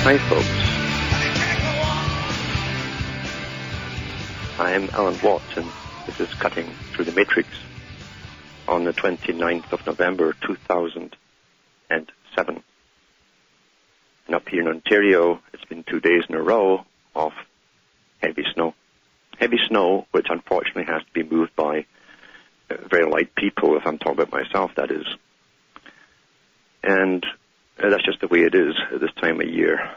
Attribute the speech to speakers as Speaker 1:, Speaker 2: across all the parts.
Speaker 1: Hi folks, I am Alan Watt and this is Cutting Through the Matrix on the 29th of November 2007. And up here in Ontario, it's been 2 days in a row of heavy snow. Heavy snow, which unfortunately has to be moved by very light people, if I'm talking about myself, that is. And that's just the way it is at this time of year.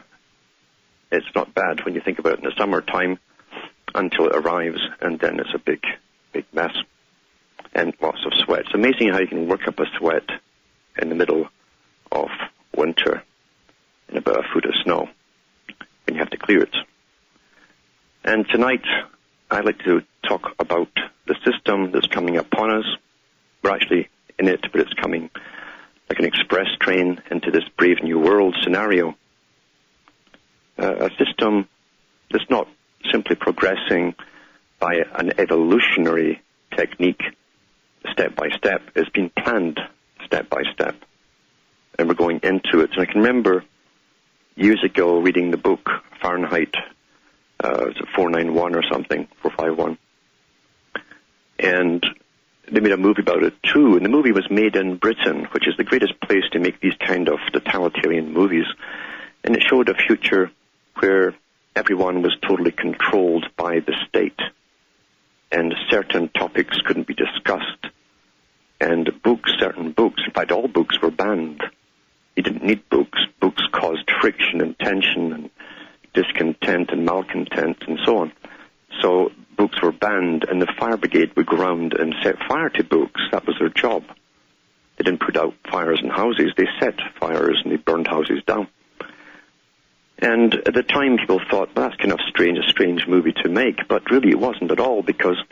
Speaker 1: It's not bad when you think about it in the summertime until it arrives, and then it's a big, big mess and lots of sweat. It's amazing how you can work up a sweat in the middle of winter in about a foot of snow when you have to clear it. And tonight, I'd like to talk about the system that's coming upon us. We're actually in it, but it's coming like an express train into this brave new world scenario. A system that's not simply progressing by an evolutionary technique, step by step. It's been planned step by step, and we're going into it. And I can remember years ago reading the book Fahrenheit, was it 491 or something, 451, and they made a movie about it too, and the movie was made in Britain, which is the greatest place to make these kind of totalitarian movies, and it showed a future where everyone was totally controlled by the state, and certain topics couldn't be discussed, and certain books, in fact all books were banned. You didn't need books. Books caused friction and tension and discontent and malcontent and so on. So books were banned, and the fire brigade would go around and set fire to books. That was their job. They didn't put out fires in houses. They set fires and they burned houses down. And at the time, people thought, well, that's kind of strange, a strange movie to make. But really it wasn't at all, because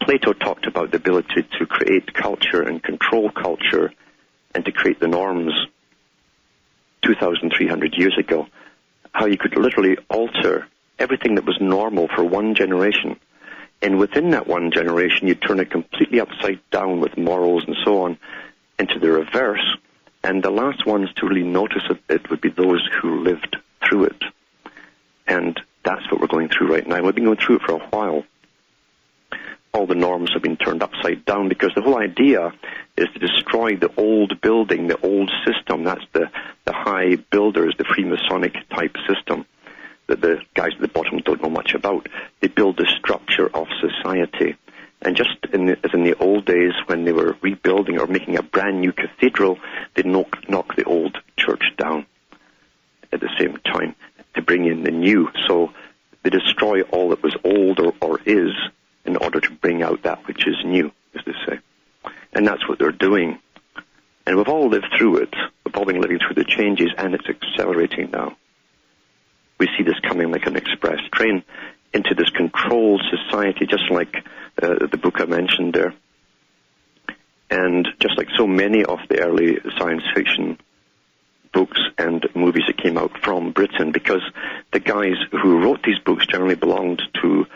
Speaker 1: Plato talked about the ability to create culture and control culture and to create the norms 2,300 years ago. How you could literally alter everything that was normal for one generation. And within that one generation, you turn it completely upside down with morals and so on into the reverse. And the last ones to really notice it would be those who lived through it. And that's what we're going through right now. We've been going through it for a while. All the norms have been turned upside down because the whole idea is to destroy the old building, the old system. That's the high builders, the Freemasonic type system that the guys at the bottom don't know much about. They build the structure of society. And just as in the old days when they were rebuilding or making a brand new cathedral, they knock the old church down at the same time to bring in the new. So they destroy all that was old or is in order to bring out that which is new, as they say. And that's what they're doing. And we've all lived through it. We've all been living through the changes, and it's accelerating now. We see this coming like an express train into this controlled society, just like the book I mentioned there. And just like so many of the early science fiction books and movies that came out from Britain, because the guys who wrote these books generally belonged to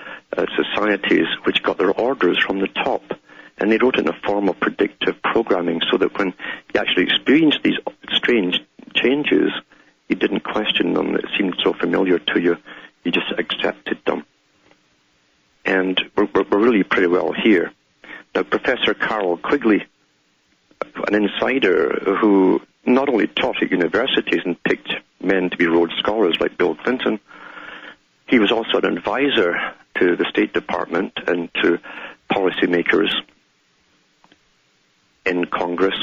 Speaker 1: societies which got their orders from the top. And they wrote in a form of predictive programming so that when you actually experienced these strange changes, you didn't question them. It seemed so familiar to you. You just accepted them. And we're really pretty well here. Now, Professor Carroll Quigley, an insider who not only taught at universities and picked men to be Rhodes Scholars like Bill Clinton, he was also an advisor to the State Department and to policymakers in Congress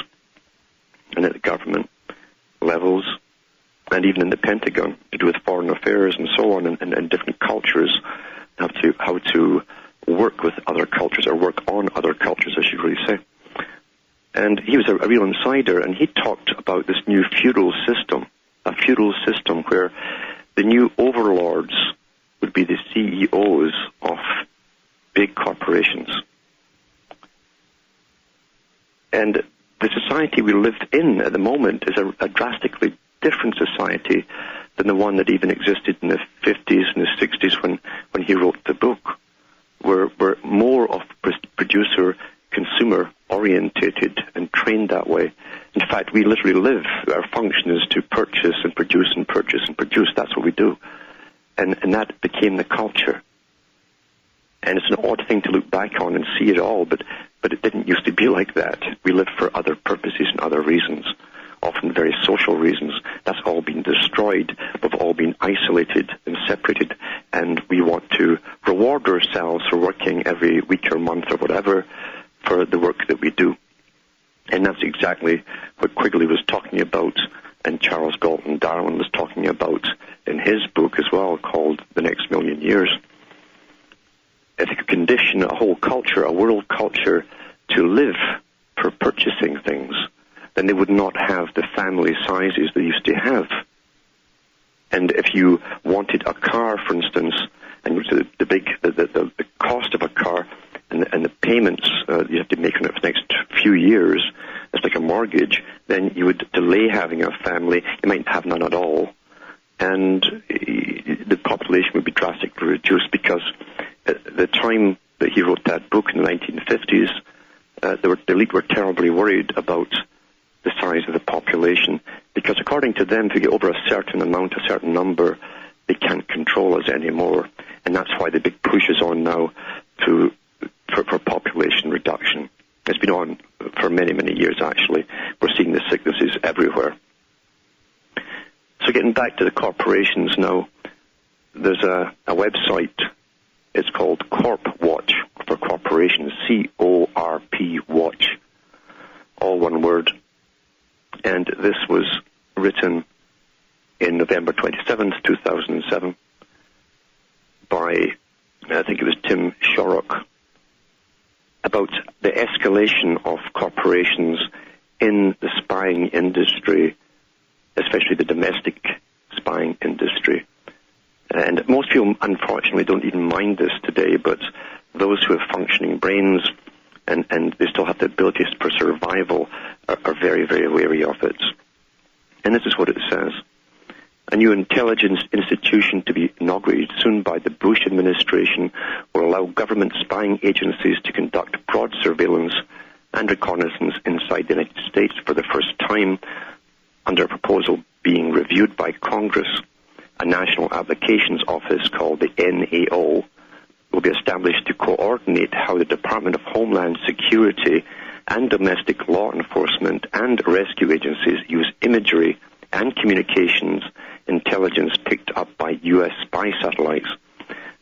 Speaker 1: and at the government levels, and even in the Pentagon, to do with foreign affairs and so on, and different cultures, how to work with other cultures, or work on other cultures, I should really say. And he was a real insider, and he talked about this new feudal system, a feudal system where the new overlords would be the CEOs of big corporations. And the society we live in at the moment is a drastically different society than the one that even existed in the 50s and the 60s when he wrote the book. We're more of producer consumer-orientated and trained that way. In fact, we literally live, our function is to purchase and produce and purchase and produce. That's what we do. And that became the culture. And it's an odd thing to look back on and see it all, but it didn't used to be like that. We lived for other purposes and other reasons, often very social reasons. That's all been destroyed. We've all been isolated and separated, and we want to reward ourselves for working every week or month or whatever for the work that we do. And that's exactly what Quigley was talking about, and Charles Galton Darwin was talking about in his book as well, called The Next Million Years. If you could condition a whole culture, a world culture, to live for purchasing things, then they would not have the family sizes they used to have. And if you wanted a car, for instance, and the cost of a car and the payments you have to make on it for the next few years, it's like a mortgage, then you would delay having a family. You might have none at all. And the population would be drastically reduced, because at the time that he wrote that book in the 1950s, the elite were terribly worried about the size of the population, because according to them, if you get over a certain amount, a certain number, they can't control us anymore. And that's why the big push is on now for population reduction. It's been on for many, many years, actually. We're seeing the sicknesses everywhere. So getting back to the corporations now, there's a website. It's called Corp Watch for corporations, C-O-R-P Watch, all one word. And this was written in November 27th, 2007 by, I think it was Tim Shorrock, about the escalation of corporations in the spying industry, especially the domestic spying industry. And most people, unfortunately, don't even mind this today, but those who have functioning brains and they still have the abilities for survival are very, very wary of it. And this is what it says. A new intelligence institution to be inaugurated soon by the Bush administration will allow government spying agencies to conduct broad surveillance and reconnaissance inside the United States for the first time, under a proposal being reviewed by Congress. A national applications office called the NAO will be established to coordinate how the Department of Homeland Security and domestic law enforcement and rescue agencies use imagery and communications intelligence picked up by U.S. spy satellites.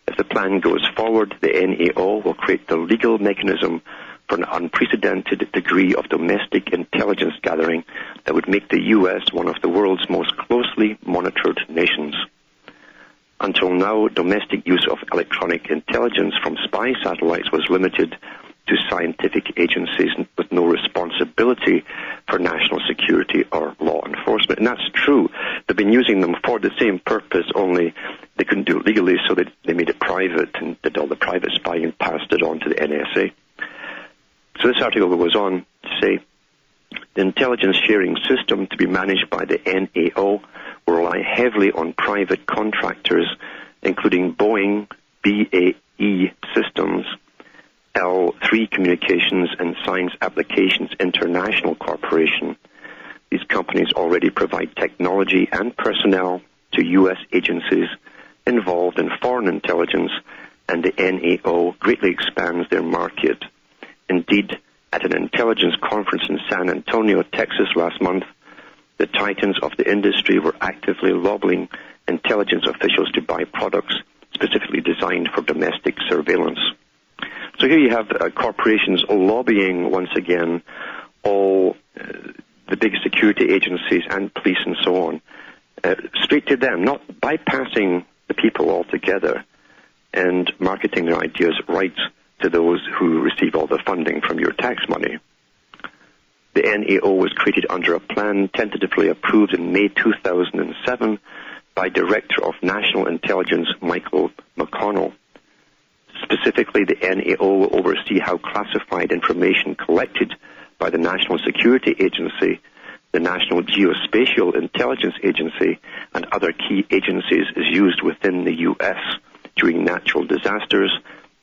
Speaker 1: If the plan goes forward, the NAO will create the legal mechanism for an unprecedented degree of domestic intelligence gathering that would make the U.S. one of the world's most closely monitored nations. Until now, domestic use of electronic intelligence from spy satellites was limited to scientific agencies with no responsibility for national security or law enforcement. And that's true. They've been using them for the same purpose, only they couldn't do it legally, so they made it private and did all the private spying and passed it on to the NSA. So this article goes on to say, the intelligence sharing system to be managed by the NAO will rely heavily on private contractors, including Boeing, BAE Systems, L3 Communications, and Science Applications International Corporation. These companies already provide technology and personnel to U.S. agencies involved in foreign intelligence, and the NAO greatly expands their market. Indeed, at an intelligence conference in San Antonio, Texas last month, the titans of the industry were actively lobbying intelligence officials to buy products specifically designed for domestic surveillance. So here you have corporations lobbying, once again, all the big security agencies and police and so on, straight to them, not bypassing the people altogether and marketing their ideas right to those who receive all the funding from your tax money. The NAO was created under a plan tentatively approved in May 2007 by Director of National Intelligence Michael McConnell. Specifically, the NAO will oversee how classified information collected by the National Security Agency, the National Geospatial Intelligence Agency, and other key agencies is used within the U.S. during natural disasters,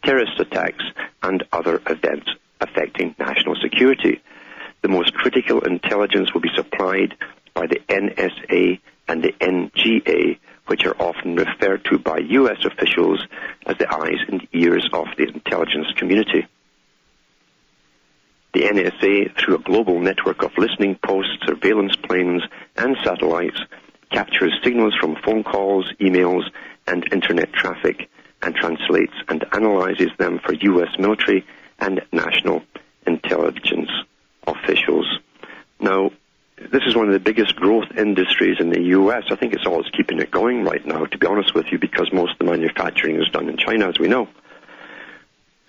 Speaker 1: terrorist attacks, and other events affecting national security. The most critical intelligence will be supplied by the NSA and the NGA, which are often referred to by U.S. officials as the eyes and ears of the intelligence community. The NSA, through a global network of listening posts, surveillance planes, and satellites, captures signals from phone calls, emails, and internet traffic, and translates and analyzes them for U.S. military and national intelligence officials. Now, this is one of the biggest growth industries in the U.S. I think it's all that's keeping it going right now, to be honest with you, because most of the manufacturing is done in China, as we know.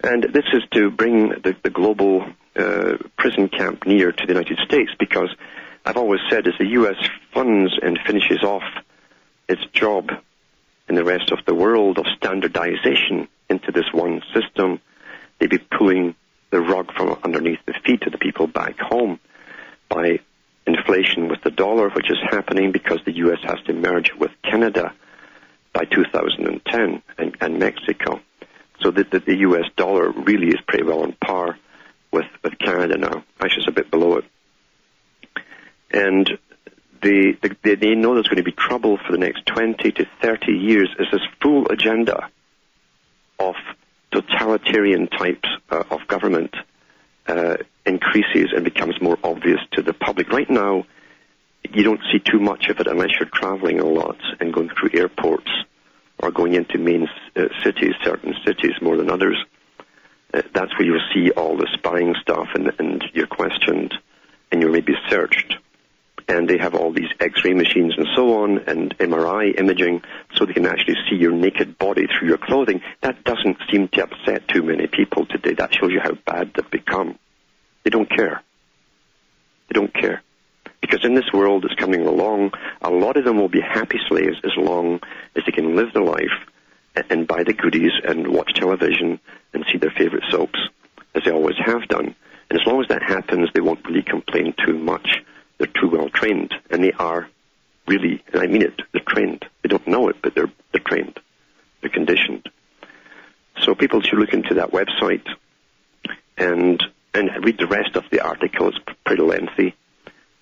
Speaker 1: And this is to bring the global prison camp near to the United States, because I've always said as the U.S. funds and finishes off its job in the rest of the world of standardization into this one system, they'd be pulling the rug from underneath the feet of the people back home by inflation with the dollar, which is happening because the U.S. has to merge with Canada by 2010 and Mexico. So that the U.S. dollar really is pretty well on par with Canada now. Actually, it's a bit below it. And they know there's going to be trouble for the next 20 to 30 years as this full agenda of totalitarian types of government increases and becomes more obvious to the public. Right now, you don't see too much of it unless you're traveling a lot and going through airports or going into main cities, certain cities more than others. That's where you'll see all the spying stuff, and you're questioned and you're maybe searched. And they have all these X-ray machines and so on, and MRI imaging, so they can actually see your naked body through your clothing. That doesn't seem to upset too many people today. That shows you how bad they've become. They don't care. They don't care. Because in this world that's coming along, a lot of them will be happy slaves as long as they can live their life and buy the goodies and watch television and see their favorite soaps, as they always have done. And as long as that happens, they won't really complain too much. They're too well trained, and they are really, and I mean it, they're trained. They don't know it, but they're trained. They're conditioned. So people should look into that website and read the rest of the article. It's pretty lengthy.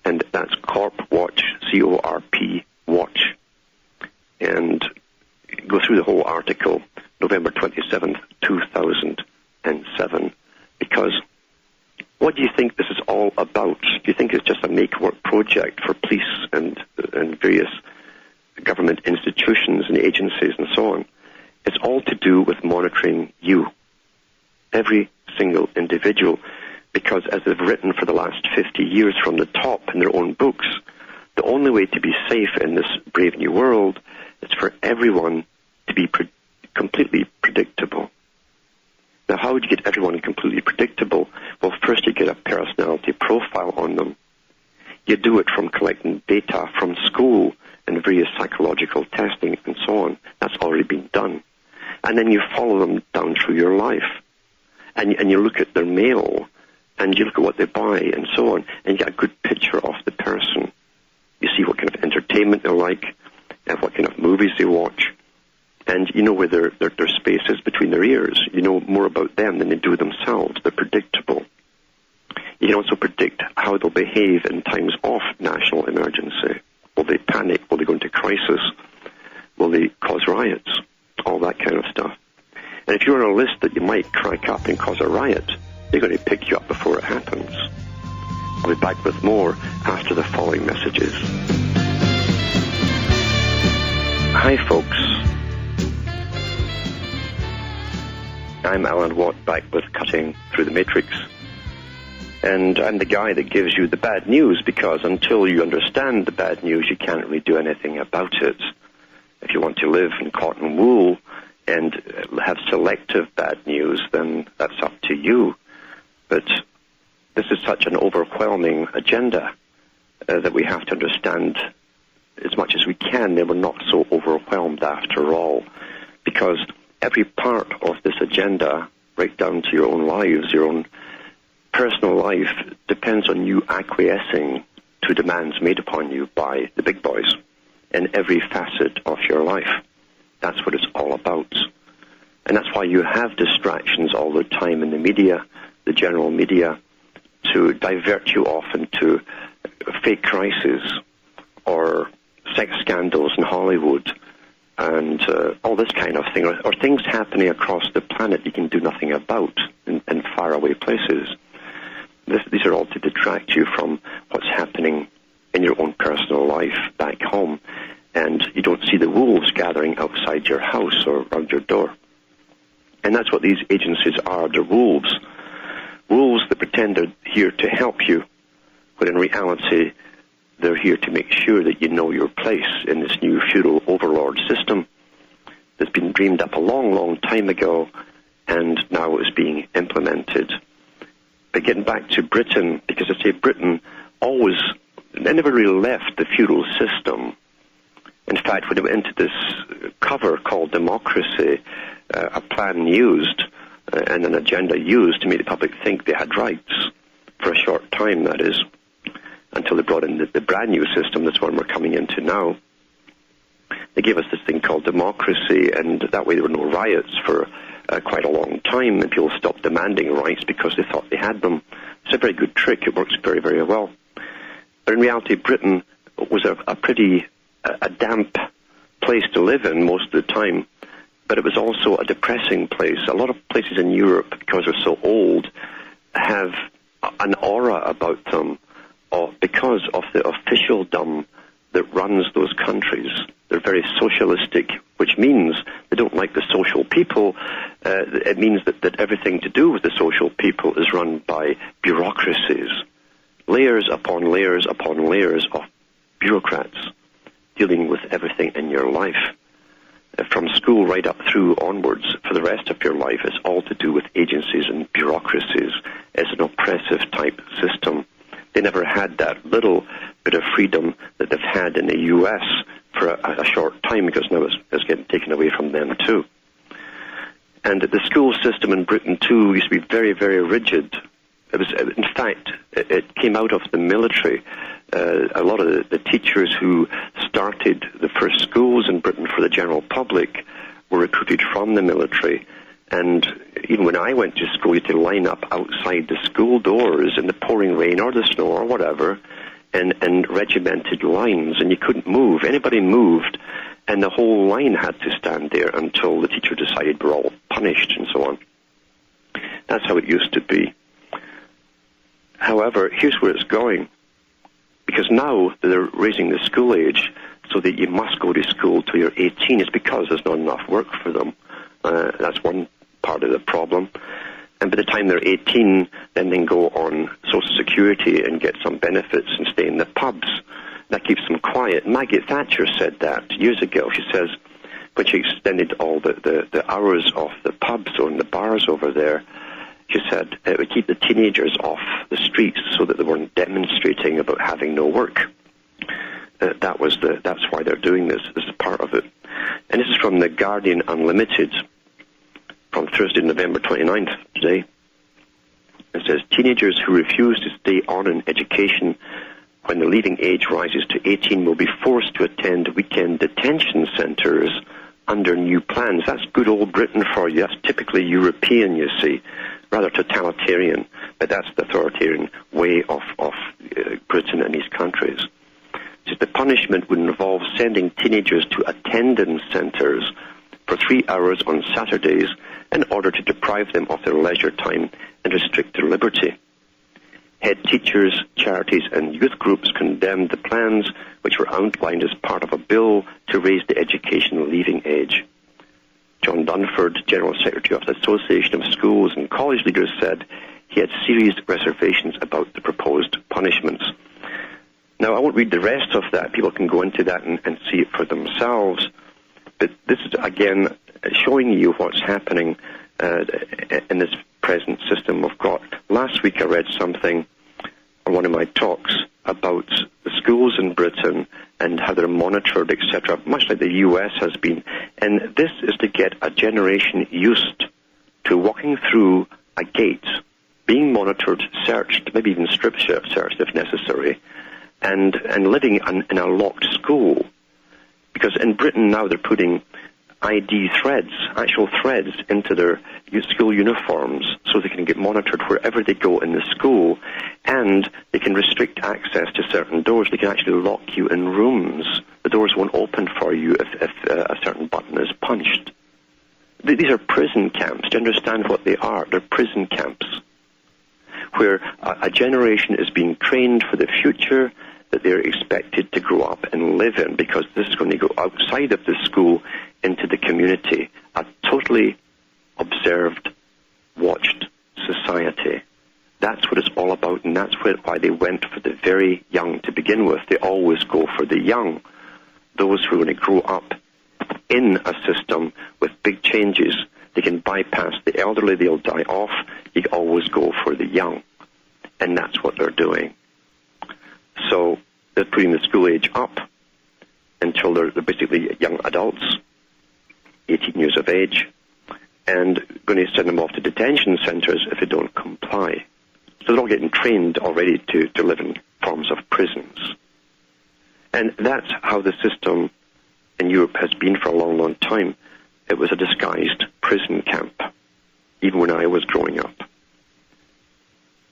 Speaker 1: And that's Corp Watch, C-O-R-P Watch. And go through the whole article, November 27th, 2007, because what do you think this is all about? Do you think it's just a make-work project for police and various government institutions and agencies and so on? It's all to do with monitoring you, every single individual, because as they've written for the last 50 years from the top in their own books, the only way to be safe in this brave new world is for everyone to be completely predictable. Now, how would you get everyone completely predictable? Well, first you get a personality profile on them. You do it from collecting data from school and various psychological testing and so on. That's already been done. And then you follow them down through your life. And you look at their mail, and you look at what they buy and so on, and you get a good picture of the person. You see what kind of entertainment they like, and what kind of movies they watch. And you know where their space is between their ears. You know more about them than they do themselves. They're predictable. You can also predict how they'll behave in times of national emergency. Will they panic? Will they go into crisis? Will they cause riots? All that kind of stuff. And if you're on a list that you might crank up and cause a riot, they're going to pick you up before it happens. I'll be back with more after the following messages. Hi, folks. I'm Alan Watt, back with Cutting Through the Matrix. And I'm the guy that gives you the bad news, because until you understand the bad news, you can't really do anything about it. If you want to live in cotton wool and have selective bad news, then that's up to you. But this is such an overwhelming agenda that we have to understand as much as we can. They were not so overwhelmed after all, because every part of this agenda, right down to your own lives, your own personal life, depends on you acquiescing to demands made upon you by the big boys in every facet of your life. That's what it's all about. And that's why you have distractions all the time in the media, the general media to divert you off into fake crises or sex scandals in Hollywood and all this kind of thing, or things happening across the planet you can do nothing about in faraway places. These are all to detract you from what's happening in your own personal life back home, and you don't see the wolves gathering outside your house or around your door. And that's what these agencies are. They're wolves. Wolves that pretend they're here to help you, but in reality, they're here to make sure that you know your place in this new feudal overlord system that's been dreamed up a long, long time ago and now is being implemented. But getting back to Britain, because I say Britain they never really left the feudal system. In fact, when they went into this cover called democracy, a plan used and an agenda used to make the public think they had rights, for a short time, that is, until they brought in the brand new system, this one we're coming into now. They gave us this thing called democracy, and that way there were no riots for quite a long time, and people stopped demanding rights because they thought they had them. It's a very good trick. It works very, very well. But in reality, Britain was a pretty damp place to live in most of the time, but it was also a depressing place. A lot of places in Europe, because they're so old, have an aura about them because of the officialdom that runs those countries. They're very socialistic, which means they don't like the social people. It means that everything to do with the social people is run by bureaucracies, layers upon layers upon layers of bureaucrats dealing with everything in your life. From school right up through onwards for the rest of your life, it's all to do with agencies and bureaucracies. It's an oppressive type system. They never had that little bit of freedom that they've had in the U.S. for a short time, because now it's getting taken away from them too. And the school system in Britain too used to be very, very rigid. It was, in fact, it came out of the military. A lot of the teachers who started the first schools in Britain for the general public were recruited from the military. And even when I went to school, you had to line up outside the school doors in the pouring rain or the snow or whatever, and regimented lines, and you couldn't move. Anybody moved, and the whole line had to stand there until the teacher decided we're all punished and so on. That's how it used to be. However, here's where it's going. Because now they're raising the school age so that you must go to school till you're 18. It's because there's not enough work for them. That's one part of the problem. And by the time they're 18, then they can go on Social Security and get some benefits and stay in the pubs. That keeps them quiet. Maggie Thatcher said that years ago. She says when she extended all the hours of the pubs or in the bars over there, she said it would keep the teenagers off the streets so that they weren't demonstrating about having no work. That's why they're doing this. This is part of it. And this is from the Guardian Unlimited from Thursday, November 29th, today. It says, teenagers who refuse to stay on in education when the leaving age rises to 18 will be forced to attend weekend detention centres under new plans. That's good old Britain for you. That's typically European, you see. Rather totalitarian, but that's the authoritarian way of Britain and these countries. Just the punishment would involve sending teenagers to attendance centres for 3 hours on Saturdays in order to deprive them of their leisure time and restrict their liberty. Head teachers, charities and youth groups condemned the plans, which were outlined as part of a bill to raise the education leaving age. John Dunford, General Secretary of the Association of Schools and College Leaders, said he had serious reservations about the proposed punishments. Now, I won't read the rest of that. People can go into that and see it for themselves. But this is, again, showing you what's happening in this present system we've got. Last week I read something on one of my talks about the schools in Britain and how they're monitored, etc., much like the U.S. has been. And this is to get a generation used to walking through a gate, being monitored, searched, maybe even strip searched if necessary, and living in a locked school. Because in Britain now they're putting ID threads, actual threads, into their school uniforms so they can get monitored wherever they go in the school, and they can restrict access to certain doors. They can actually lock you in rooms. The doors won't open for you if a certain button is punched. These are prison camps. Do you understand what they are? They're prison camps where a generation is being trained for the future that they're expected to grow up and live in, because this is going to go outside of the school into the community, a totally observed, watched society. That's what it's all about, and that's why they went for the very young to begin with. They always go for the young, those who are going to grow up in a system with big changes. They can bypass the elderly, they'll die off. You always go for the young, and that's what they're doing. So they're putting the school age up until they're basically young adults, 18 years of age, and going to send them off to detention centres if they don't comply. So they're all getting trained already to live in forms of prisons. And that's how the system in Europe has been for a long, long time. It was a disguised prison camp, even when I was growing up.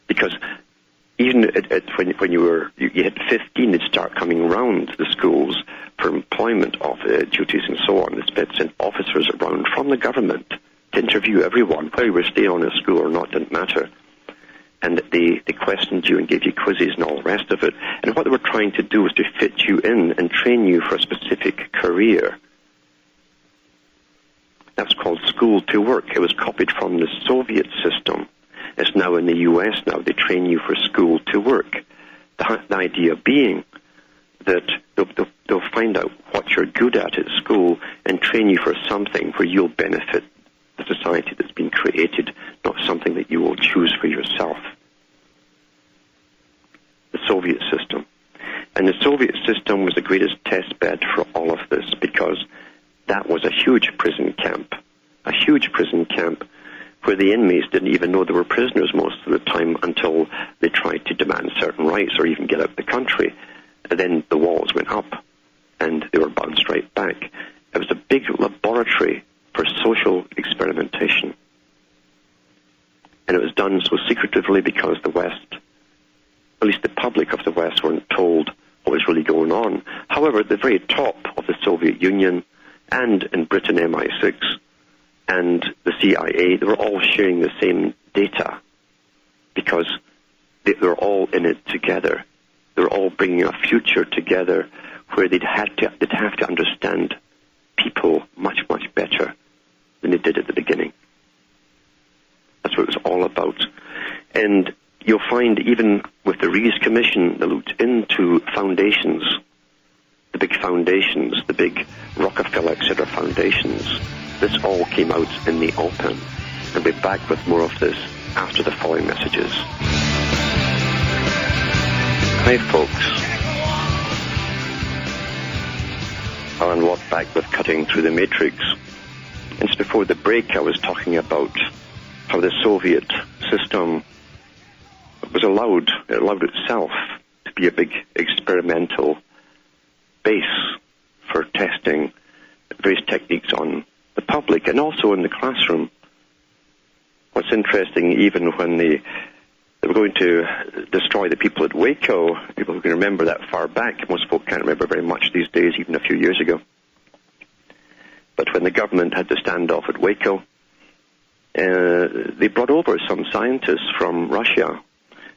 Speaker 1: Because even when you hit 15, they'd start coming around the schools for employment duties and so on. They'd send officers around from the government to interview everyone, whether you were staying on a school or not, didn't matter. And they questioned you and gave you quizzes and all the rest of it. And what they were trying to do was to fit you in and train you for a specific career. That's called school to work. It was copied from the Soviet system. It's now in the US now. They train you for school to work. The idea being that they'll find out what you're good at school and train you for something where you'll benefit the society that's been created, not something that you will choose for yourself. The Soviet system. And the Soviet system was the greatest test bed for all of this, because that was a huge prison camp where the inmates didn't even know they were prisoners most of the time until they tried to demand certain rights or even get out of the country. And then the walls went up and they were bounced right back. It was a big laboratory for social experimentation. And it was done so secretively because the West, at least the public of the West, weren't told what was really going on. However, at the very top of the Soviet Union and in Britain, MI6, and the CIA, they were all sharing the same data because they were all in it together. They were all bringing a future together where they'd have to understand people much, much better than they did at the beginning. That's what it was all about. And you'll find even with the Rees Commission that looked into foundations, the big Rockefeller, etc. foundations, this all came out in the open. And we'll be back with more of this after the following messages. Hi, folks. Alan Watt back with Cutting Through the Matrix. And just before the break, I was talking about how the Soviet system it allowed itself to be a big experimental base for testing various techniques on the public and also in the classroom. What's interesting, even when they were going to destroy the people at Waco, people who can remember that far back, most folk can't remember very much these days, even a few years ago. But when the government had the standoff at Waco, they brought over some scientists from Russia,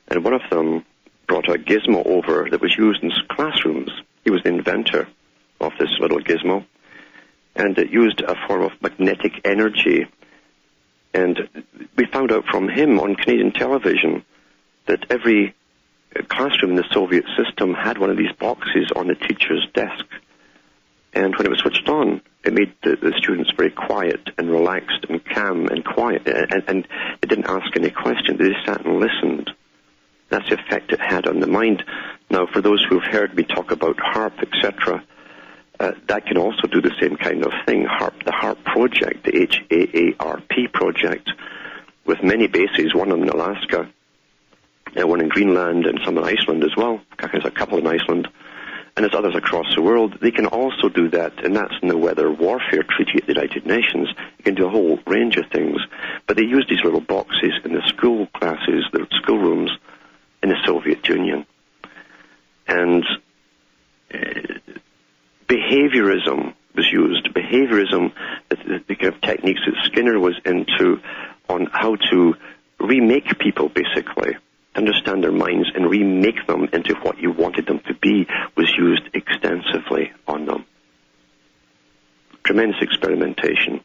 Speaker 1: and one of them brought a gizmo over that was used in classrooms. He was the inventor of this little gizmo, and it used a form of magnetic energy. And we found out from him on Canadian television that every classroom in the Soviet system had one of these boxes on the teacher's desk. And when it was switched on, it made the students very quiet and relaxed and calm and quiet. And they didn't ask any questions. They just sat and listened. That's the effect it had on the mind. Now, for those who've heard me talk about HARP, etc., that can also do the same kind of thing. HARP, the HARP project, the HAARP project, with many bases, one in Alaska, one in Greenland, and some in Iceland as well. There's a couple in Iceland. and there's others across the world, they can also do that, and that's in the Weather Warfare Treaty at the United Nations. You can do a whole range of things. But they use these little boxes in the school classes, the schoolrooms in the Soviet Union. And behaviorism was used. Behaviorism, the kind of techniques that Skinner was into on how to remake people, basically, understand their minds and remake them into what you wanted them to be, was used extensively on them. Tremendous experimentation.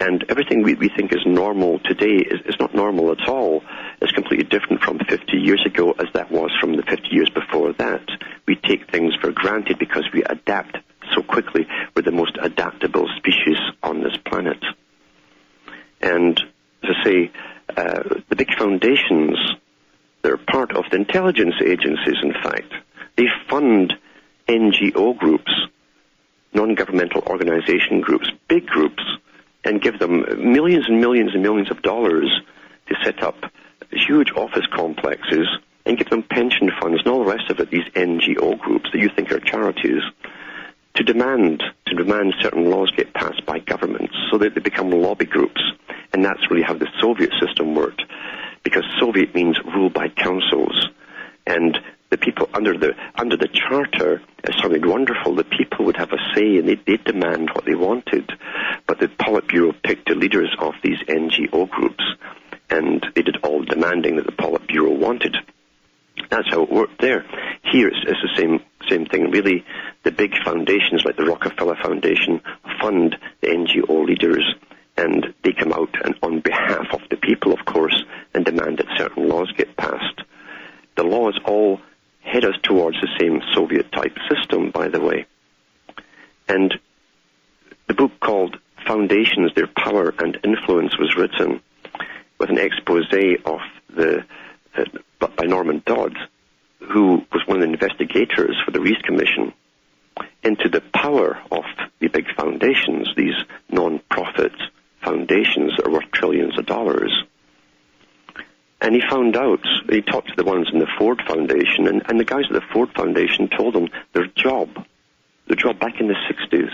Speaker 1: And everything we think is normal today is not normal at all. It's completely different from 50 years ago as that was from the 50 years before that. We take things for granted because we adapt so quickly. We're the most adaptable species on this planet. And, as I say, the big foundations, they're part of the intelligence agencies, in fact. They fund NGO groups, non-governmental organization groups, big groups, and give them millions and millions and millions of dollars to set up huge office complexes and give them pension funds and all the rest of it, these NGO groups that you think are charities, to demand certain laws get passed by governments so that they become lobby groups. And that's really how the Soviet system worked, because Soviet means rule by councils. And the people under the charter, it sounded wonderful. The people would have a say and they'd demand what they wanted. But the Politburo picked the leaders of these NGO groups, and they did all demanding that the Politburo wanted. That's how it worked there. Here it's the same thing, really. The big foundations like the Rockefeller Foundation fund the NGO leaders, and they come out and on behalf of the people, of course, and demand that certain laws get passed. The laws all head us towards the same Soviet-type system, by the way. And the book called Foundations, Their Power and Influence was written with an expose of by Norman Dodd, who was one of the investigators for the Reece Commission, into the power of the big foundations, these non-profit foundations that are worth trillions of dollars. And he found out, he talked to the ones in the Ford Foundation, and the guys at the Ford Foundation told him their job back in the 60s,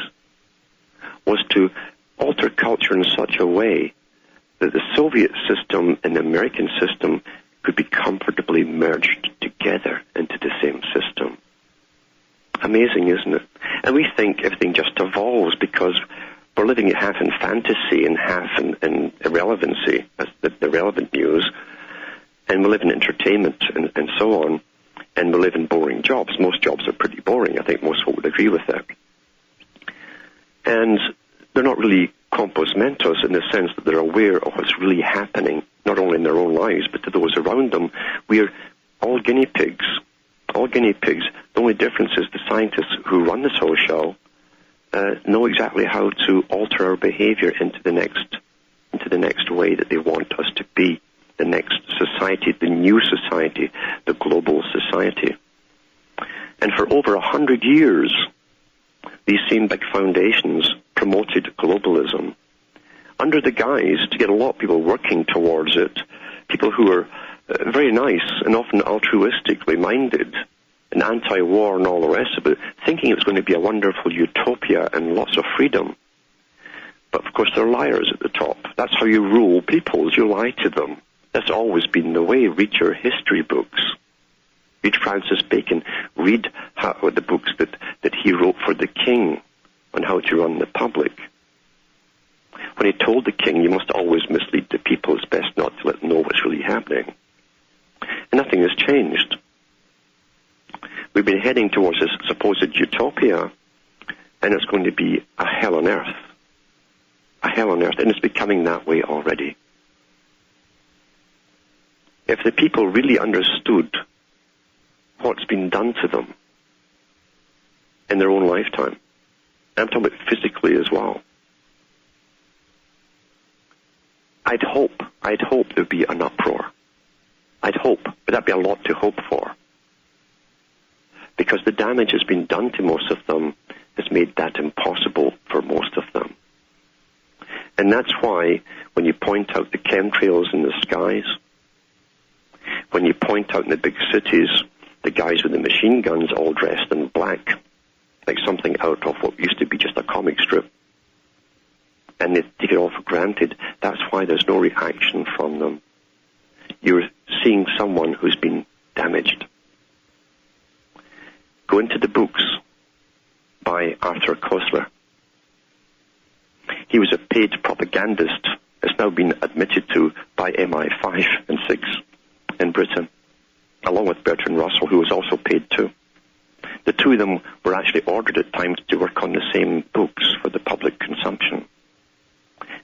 Speaker 1: was to alter culture in such a way that the Soviet system and the American system could be comfortably merged together into the same system. Amazing, isn't it? And we think everything just evolves because we're living half in fantasy and half in irrelevancy, that's the relevant news, and we live in entertainment and so on, and we live in boring jobs. Most jobs are pretty boring. I think most people would agree with that. And they're not really compos mentos in the sense that they're aware of what's really happening, not only in their own lives, but to those around them. We're all guinea pigs. All guinea pigs. The only difference is the scientists who run this whole show know exactly how to alter our behavior into the next way that they want us to be, the next society, the new society, the global society. And for over 100 years, these same big foundations promoted globalism under the guise, to get a lot of people working towards it, people who are very nice and often altruistically minded and anti-war and all the rest of it, thinking it was going to be a wonderful utopia and lots of freedom. But of course they're liars at the top. That's how you rule peoples. You lie to them. That's always been the way. Read your history books. Read Francis Bacon. Read the books that he wrote for the king on how to run the public. When he told the king, you must always mislead the people. It's best not to let them know what's really happening. And nothing has changed. We've been heading towards this supposed utopia, and it's going to be a hell on earth. A hell on earth, and it's becoming that way already. If the people really understood what's been done to them in their own lifetime, I'm talking about physically as well, I'd hope there'd be an uproar. I'd hope, but that'd be a lot to hope for. Because the damage has been done to most of them has made that impossible for most of them. And that's why when you point out the chemtrails in the skies, when you point out in the big cities the guys with the machine guns all dressed in black, like something out of what used to be just a comic strip. And they take it all for granted. That's why there's no reaction from them. You're seeing someone who's been damaged. Go into the books by Arthur Koestler. He was a paid propagandist. It's now been admitted to by MI5 and 6 in Britain, along with Bertrand Russell, who was also paid too. The two of them were actually ordered at times to work on the same books for the public consumption.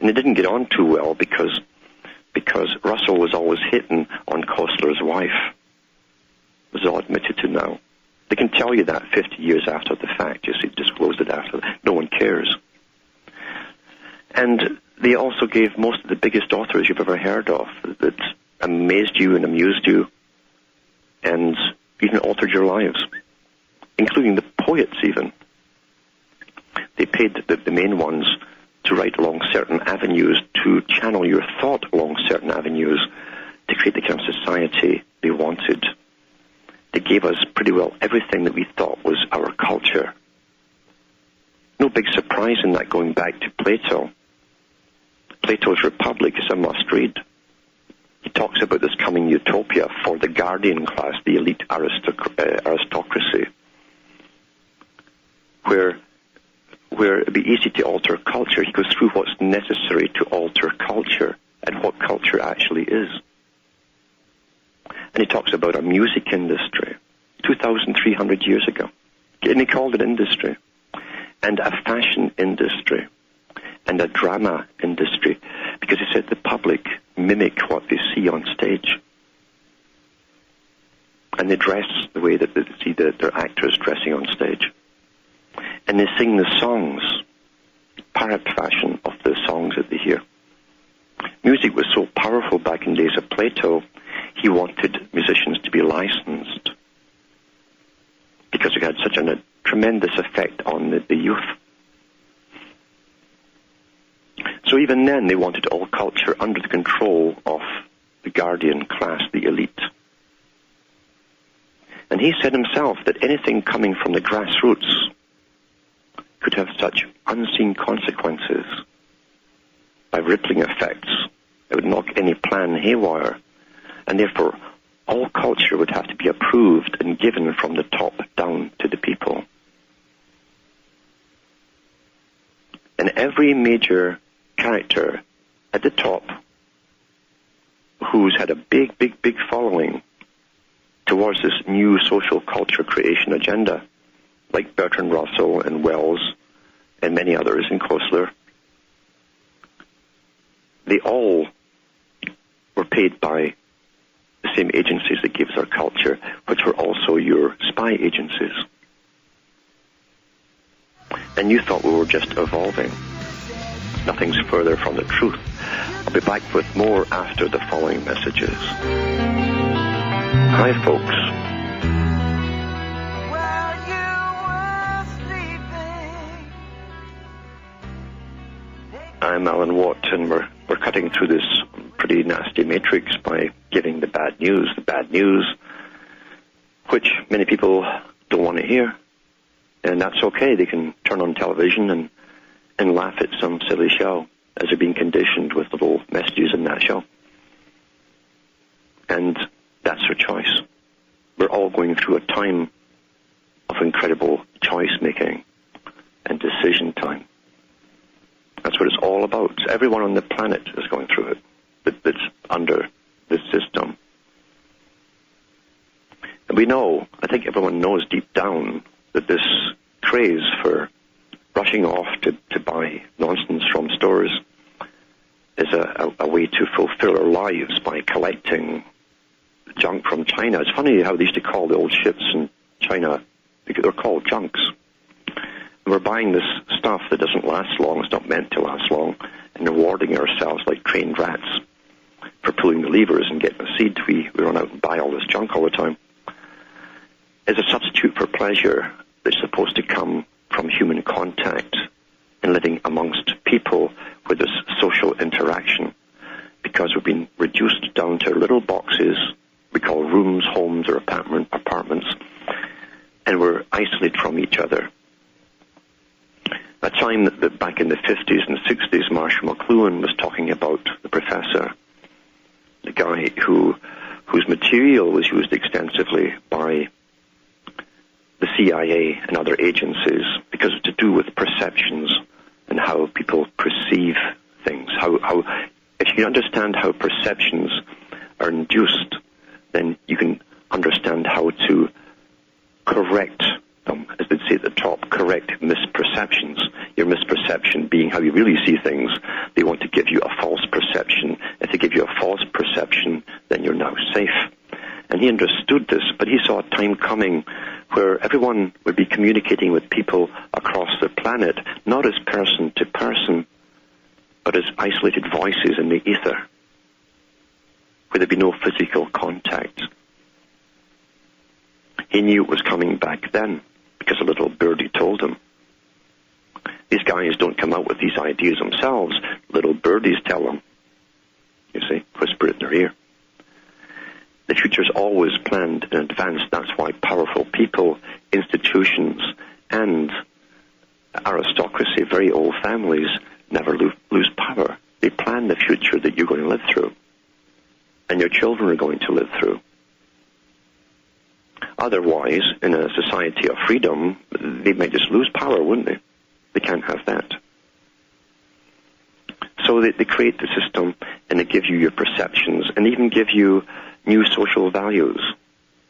Speaker 1: And they didn't get on too well because Russell was always hitting on Koestler's wife. It was all admitted to now. They can tell you that 50 years after the fact. You see, disclosed it after. No one cares. And they also gave most of the biggest authors you've ever heard of that amazed you and amused you and even altered your lives, including the poets even. They paid the main ones to write along certain avenues, to channel your thought along certain avenues, to create the kind of society they wanted. They gave us pretty well everything that we thought was our culture. No big surprise in that, going back to Plato. Plato's Republic is a must-read. He talks about this coming utopia for the guardian class, the elite aristocracy, where it would be easy to alter culture. He goes through what's necessary to alter culture and what culture actually is. And he talks about a music industry 2,300 years ago. And he called it industry. And a fashion industry. And a drama industry. Because he said the public mimic what they see on stage. And they dress the way that they see their actors dressing on stage. And they sing the songs, parrot fashion of the songs that they hear. Music was so powerful back in days of Plato, he wanted musicians to be licensed because it had such a tremendous effect on the youth. So even then, they wanted all culture under the control of the guardian class, the elite. And he said himself that anything coming from the grassroots could have such unseen consequences by rippling effects. It would knock any plan haywire. And therefore, all culture would have to be approved and given from the top down to the people. And every major character at the top who's had a big, big, big following towards this new social culture creation agenda, like Bertrand Russell and Wells and many others in Koestler, they all were paid by the same agencies that gave us our culture, which were also your spy agencies. And you thought we were just evolving. Nothing's further from the truth. I'll be back with more after the following messages. Hi, folks. I'm Alan Watt, and we're cutting through this pretty nasty matrix by giving the bad news, which many people don't want to hear, and that's okay. They can turn on television and laugh at some silly show, as they're being conditioned with little messages in that show. And that's their choice. We're all going through a time of incredible choice-making and decision time. That's what it's all about. Everyone on the planet is going through it that's under this system. And we know, I think everyone knows deep down, that this craze for rushing off to buy nonsense from stores is a way to fulfill our lives by collecting junk from China. It's funny how they used to call the old ships in China, because they're called junks. And we're buying this stuff that doesn't last long, it's not meant to last long, and rewarding ourselves like trained rats for pulling the levers and getting a seed. We run out and buy all this junk all the time. It's a substitute for pleasure that's supposed to come from human contact and living amongst people with this social interaction, because we've been reduced down to little boxes we call rooms, homes, or apartments, time that back in the 50s and 60s, Marshall McLuhan was talking about the professor, the guy whose material was used extensively by the CIA and other agencies because it's to do with perceptions and how people perceive things. How if you can understand how perceptions are induced, then you can understand how to correct them, as they'd say at the top, correct misperceptions. Your misperception being how you really see things. They want to give you a false perception. If they give you a false perception, then you're now safe. And he understood this, but he saw a time coming where everyone would be communicating with people across the planet, not as person to person, but as isolated voices in the ether, where there'd be no physical contact. He knew it was coming back then, because a little birdie told him. These guys don't come out with these ideas themselves. Little birdies tell them. You see, whisper it in their ear. The future's always planned in advance. That's why powerful people, institutions, and aristocracy, very old families, never lose power. They plan the future that you're going to live through, and your children are going to live through. Otherwise, in a society of freedom, they might just lose power, wouldn't they? They can't have that. So they create the system, and they give you your perceptions, and even give you new social values.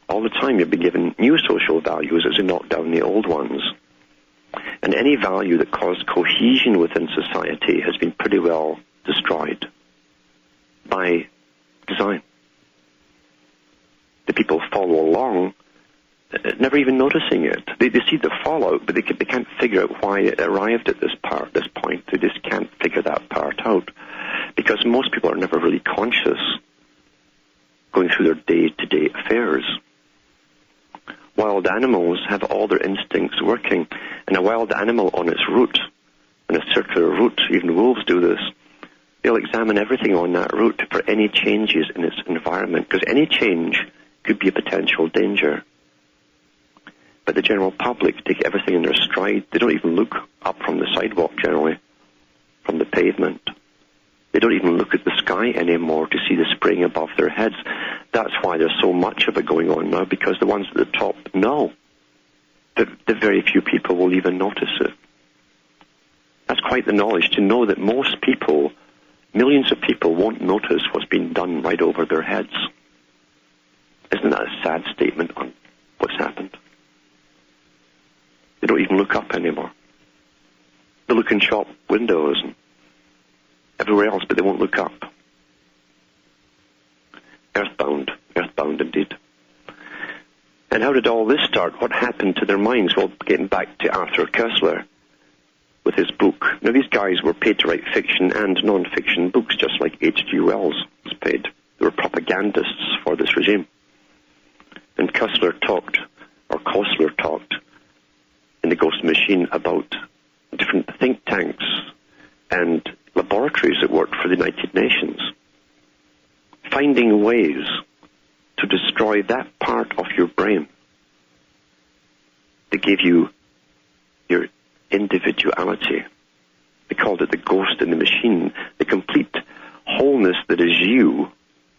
Speaker 1: All the time you'll be given new social values as you knock down the old ones. And any value that caused cohesion within society has been pretty well destroyed by design. The people follow along, never even noticing it. They see the fallout, but they can't figure out why it arrived at this point. They just can't figure that part out. Because most people are never really conscious going through their day-to-day affairs. Wild animals have all their instincts working, and a wild animal on its route, on a circular route, even wolves do this, they'll examine everything on that route for any changes in its environment, because any change could be a potential danger. But the general public take everything in their stride. They don't even look up from the sidewalk, generally, from the pavement. They don't even look at the sky anymore to see the spring above their heads. That's why there's so much of it going on now, because the ones at the top know. The very few people will even notice it. That's quite the knowledge, to know that most people, millions of people, won't notice what's been done right over their heads. Isn't that a sad statement on what's happened? They don't even look up anymore. They look in shop windows and everywhere else, but they won't look up. Earthbound indeed. And how did all this start? What happened to their minds? Well, getting back to Arthur Koestler with his book. Now, these guys were paid to write fiction and non-fiction books, just like H.G. Wells was paid. They were propagandists for this regime. And Koestler talked in The Ghost Machine about different think tanks and laboratories that worked for the United Nations, finding ways to destroy that part of your brain that gave you your individuality. They called it the ghost in the machine, the complete wholeness that is you,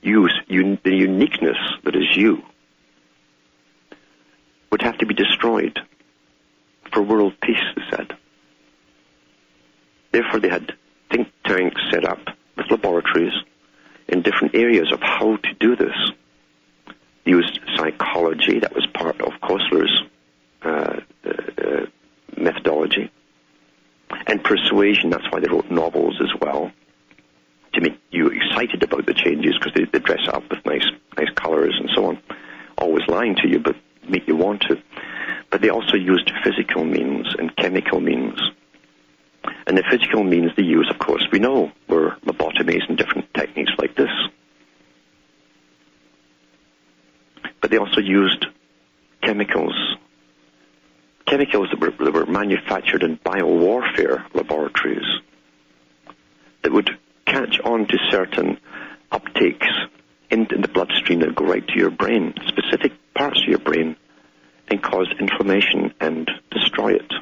Speaker 1: the uniqueness that is you, would have to be destroyed for world peace, they said. Therefore, they had think tanks set up with laboratories in different areas of how to do this. They used psychology, that was part of Koestler's methodology, and persuasion. That's why they wrote novels as well, to make you excited about the changes, because they dress up with nice colors and so on, always lying to you, but make you want to. But they also used physical means and chemical means. And the physical means they use, of course, we know, were lobotomies and different techniques like this. But they also used chemicals that were manufactured in biowarfare laboratories that would catch on to certain uptakes in the bloodstream that go right to your brain, specific parts of your brain, and cause inflammation and destroy it.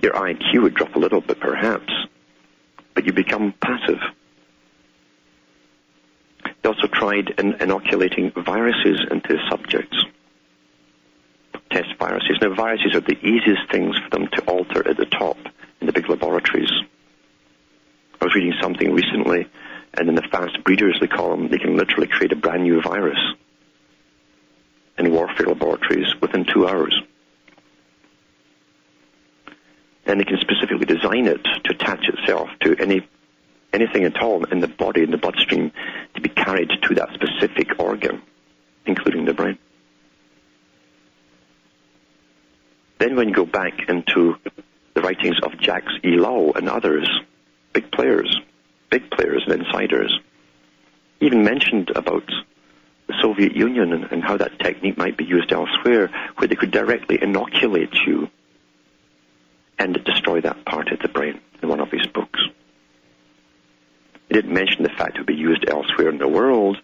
Speaker 1: Your IQ would drop a little bit, perhaps, but you become passive. They also tried inoculating viruses into subjects. Test viruses. Now, viruses are the easiest things for them to alter at the top in the big laboratories. I was reading something recently, and in the fast breeders, they call them, they can literally create a brand new virus in warfare laboratories within 2 hours. And they can specifically design it to attach itself to anything at all in the body, in the bloodstream, to be carried to that specific organ, including the brain. Then when you go back into the writings of Jacques E. Lau and others, big players and insiders, even mentioned about the Soviet Union and how that technique might be used elsewhere, where they could directly inoculate you and destroy that part of the brain in one of his books. He didn't mention the fact it would be used elsewhere in the world,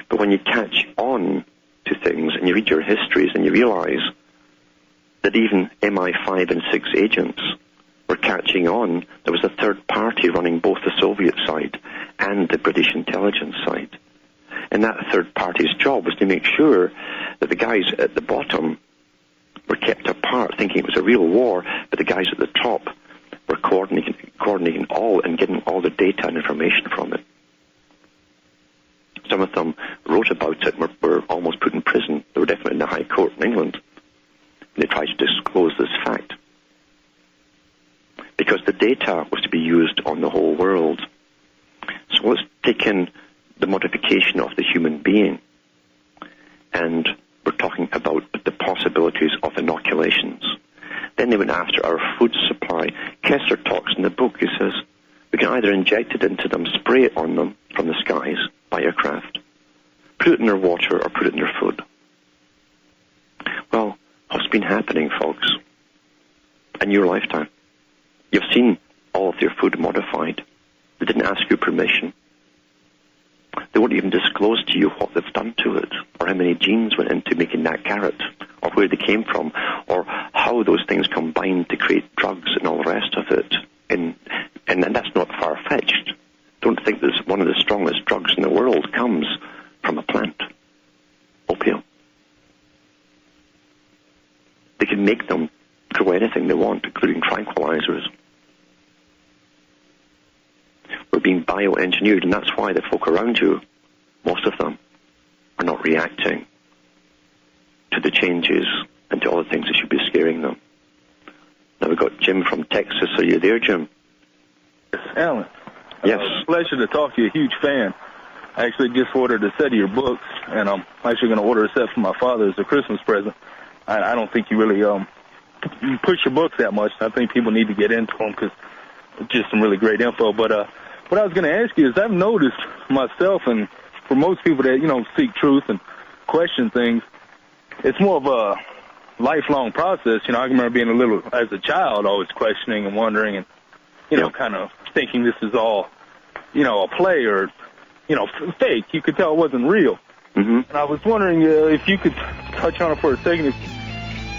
Speaker 1: but when you catch on to things and you read your histories and you realize that even MI5 and 6 agents were catching on, there was a third party running both the Soviet side and the British intelligence side. And that third party's job was to make sure that the guys at the bottom were kept apart, thinking it was a real war, but the guys at the top were coordinating all and getting all the data and information from it. Some of them wrote about it and were almost put in prison. They were definitely in the High Court in England. And they tried to disclose this fact. Because the data was to be used on the whole world. So let's take in the modification of the human being. And we're talking about the possibilities of inoculations. Then they went after our food supply. Kessler talks in the book, he says, we can either inject it into them, spray it on them from the skies by aircraft, put it in their water, or put it in their food. Well, what's been happening, folks, in your lifetime? You've seen all of your food modified. They didn't ask you permission. They won't even disclose to you what they've done to it, or how many genes went into making that carrot, or where they came from, or how those things combined to create drugs and all the rest of it. And that's not far-fetched. Don't think that one of the strongest drugs in the world comes from a plant, opium. They can make them grow anything they want, including tranquilizers. We're being bioengineered, and that's why the folk around you, most of them, are not reacting to the changes and to all the things that should be scaring them. Now we've got Jim from Texas. Are you there, Jim?
Speaker 2: Yes, Alan.
Speaker 1: Yes.
Speaker 2: Pleasure to talk to you. A huge fan. I actually just ordered a set of your books, and I'm actually going to order a set for my father as a Christmas present. I don't think you really you push your books that much. I think people need to get into them because it's just some really great info. But what I was going to ask you is I've noticed myself, and for most people that, seek truth and question things, it's more of a lifelong process. I remember being as a child, always questioning and wondering and, kind of thinking this is all, a play or, fake. You could tell it wasn't real.
Speaker 1: Mm-hmm.
Speaker 2: And I was wondering if you could touch on it for a second,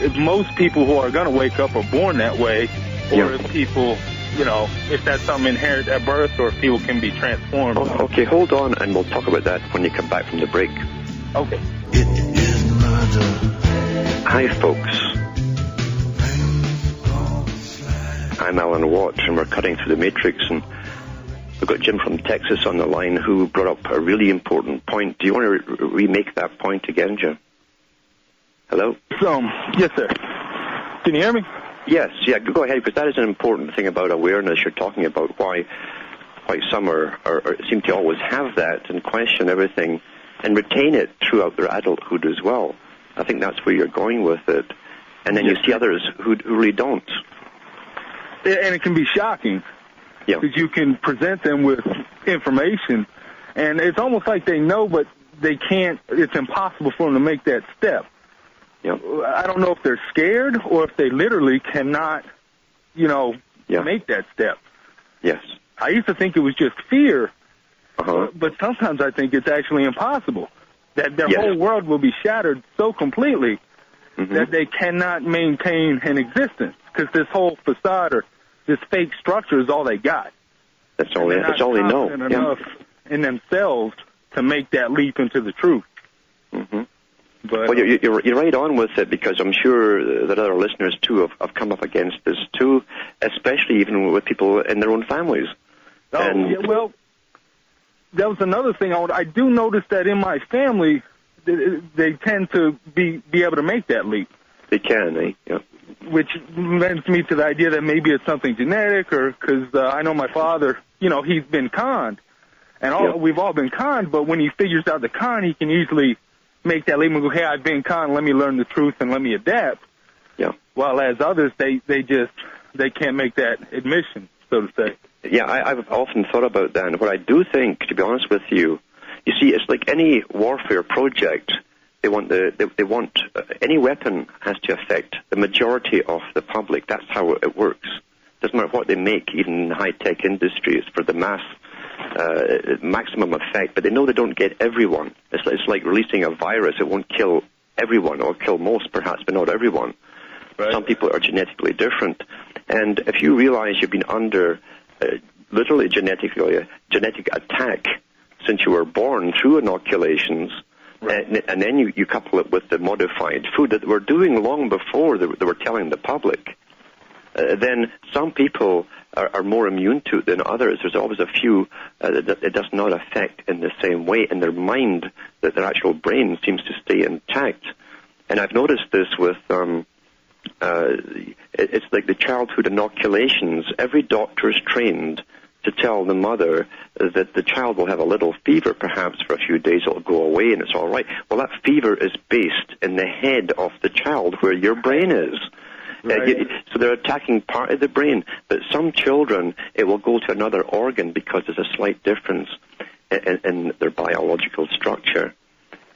Speaker 2: if most people who are going to wake up are born that way, or if people, if that's something inherent at birth, or if people can be transformed.
Speaker 1: Oh, okay, hold on, and we'll talk about that when you come back from the break.
Speaker 2: Okay.
Speaker 3: It is murder.
Speaker 1: Hi, folks. I'm Alan Watt, and we're cutting through the matrix, and we've got Jim from Texas on the line who brought up a really important point. Do you want to remake that point again, Jim? Hello?
Speaker 2: Yes, sir. Can you hear me?
Speaker 1: Yes, go ahead, because that is an important thing about awareness you're talking about, why some are seem to always have that and question everything and retain it throughout their adulthood as well. I think that's where you're going with it. And then you see others who really don't.
Speaker 2: And it can be shocking.
Speaker 1: Yeah.
Speaker 2: Because you can present them with information, and it's almost like they know, but they can't. It's impossible for them to make that step.
Speaker 1: Yeah.
Speaker 2: I don't know if they're scared or if they literally cannot, make that step.
Speaker 1: Yes.
Speaker 2: I used to think it was just fear,
Speaker 1: Uh-huh.
Speaker 2: but sometimes I think it's actually impossible. That their whole world will be shattered so completely that they cannot maintain an existence. Because this whole facade or this fake structure is all they got.
Speaker 1: That's all they know.
Speaker 2: Enough in themselves to make that leap into the truth.
Speaker 1: Mm-hmm.
Speaker 2: But,
Speaker 1: well, you're right on with it, because I'm sure that other listeners, too, have come up against this, too, especially even with people in their own families.
Speaker 2: Well, that was another thing. I do notice that in my family, they tend to be able to make that leap.
Speaker 1: They can, eh? Yeah.
Speaker 2: Which lends me to the idea that maybe it's something genetic, or because I know my father, he's been conned. And we've all been conned, but when he figures out the con, he can easily make that leap and go, hey, I've been conned, let me learn the truth and let me adapt.
Speaker 1: Yeah.
Speaker 2: While as others, they can't make that admission, so to say.
Speaker 1: Yeah, I've often thought about that, and what I do think, to be honest with you, you see, it's like any warfare project. They want any weapon has to affect the majority of the public. That's how it works. Doesn't matter what they make, even in high-tech industries, for the mass maximum effect. But they know they don't get everyone. It's like releasing a virus. It won't kill everyone, or kill most, perhaps, but not everyone.
Speaker 2: Right.
Speaker 1: Some people are genetically different, and if you realize you've been under literally genetic attack since you were born through inoculations. Right. And then you couple it with the modified food that we're doing long before they were telling the public, then some people are more immune to it than others. There's always a few that it does not affect in the same way in their mind, that their actual brain seems to stay intact. And I've noticed this with, it's like the childhood inoculations. Every doctor is trained to tell the mother that the child will have a little fever, perhaps for a few days it'll go away and it's all right. Well, that fever is based in the head of the child where your brain is. Right. So they're attacking part of the brain. But some children, it will go to another organ because there's a slight difference in their biological structure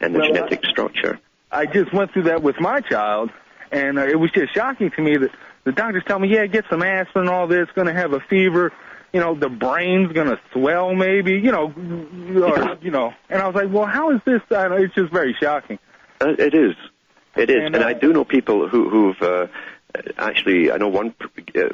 Speaker 1: and the genetic structure.
Speaker 2: I just went through that with my child, and it was just shocking to me that the doctors tell me, yeah, get some aspirin and all this, going to have a fever. The brain's going to swell maybe, and I was like, well, how is this? It's just very shocking.
Speaker 1: It is. And I do know people who've actually, I know one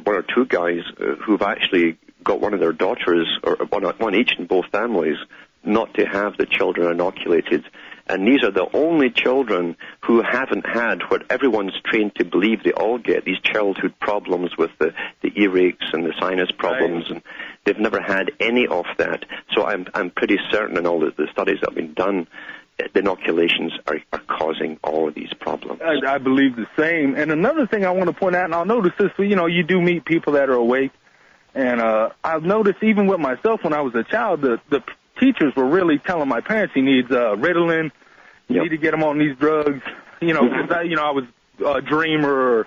Speaker 1: or two guys who've actually got one of their daughters, or one each in both families, not to have the children inoculated. And these are the only children who haven't had what everyone's trained to believe they all get, these childhood problems with the earaches and the sinus problems, right. And they've never had any of that. So I'm pretty certain in all the studies that have been done, the inoculations are causing all of these problems.
Speaker 2: I believe the same. And another thing I want to point out, and I'll notice this, you do meet people that are awake, and I've noticed even with myself when I was a child, the teachers were really telling my parents he needs Ritalin. You need to get him on these drugs. Because I was a dreamer, or,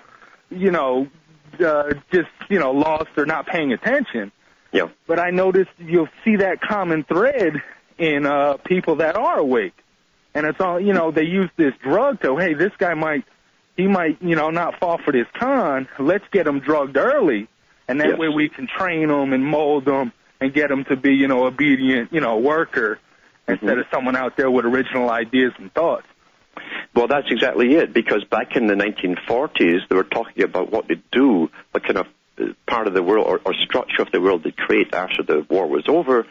Speaker 2: just lost or not paying attention.
Speaker 1: Yeah.
Speaker 2: But I noticed you'll see that common thread in people that are awake, and it's all they use this drug to, hey, this guy might not fall for this con. Let's get him drugged early, and that way we can train them and mold them and get them to be, obedient, worker, instead of someone out there with original ideas and thoughts.
Speaker 1: Well, that's exactly it, because back in the 1940s, they were talking about what they do, what kind of part of the world or structure of the world they create after the war was over,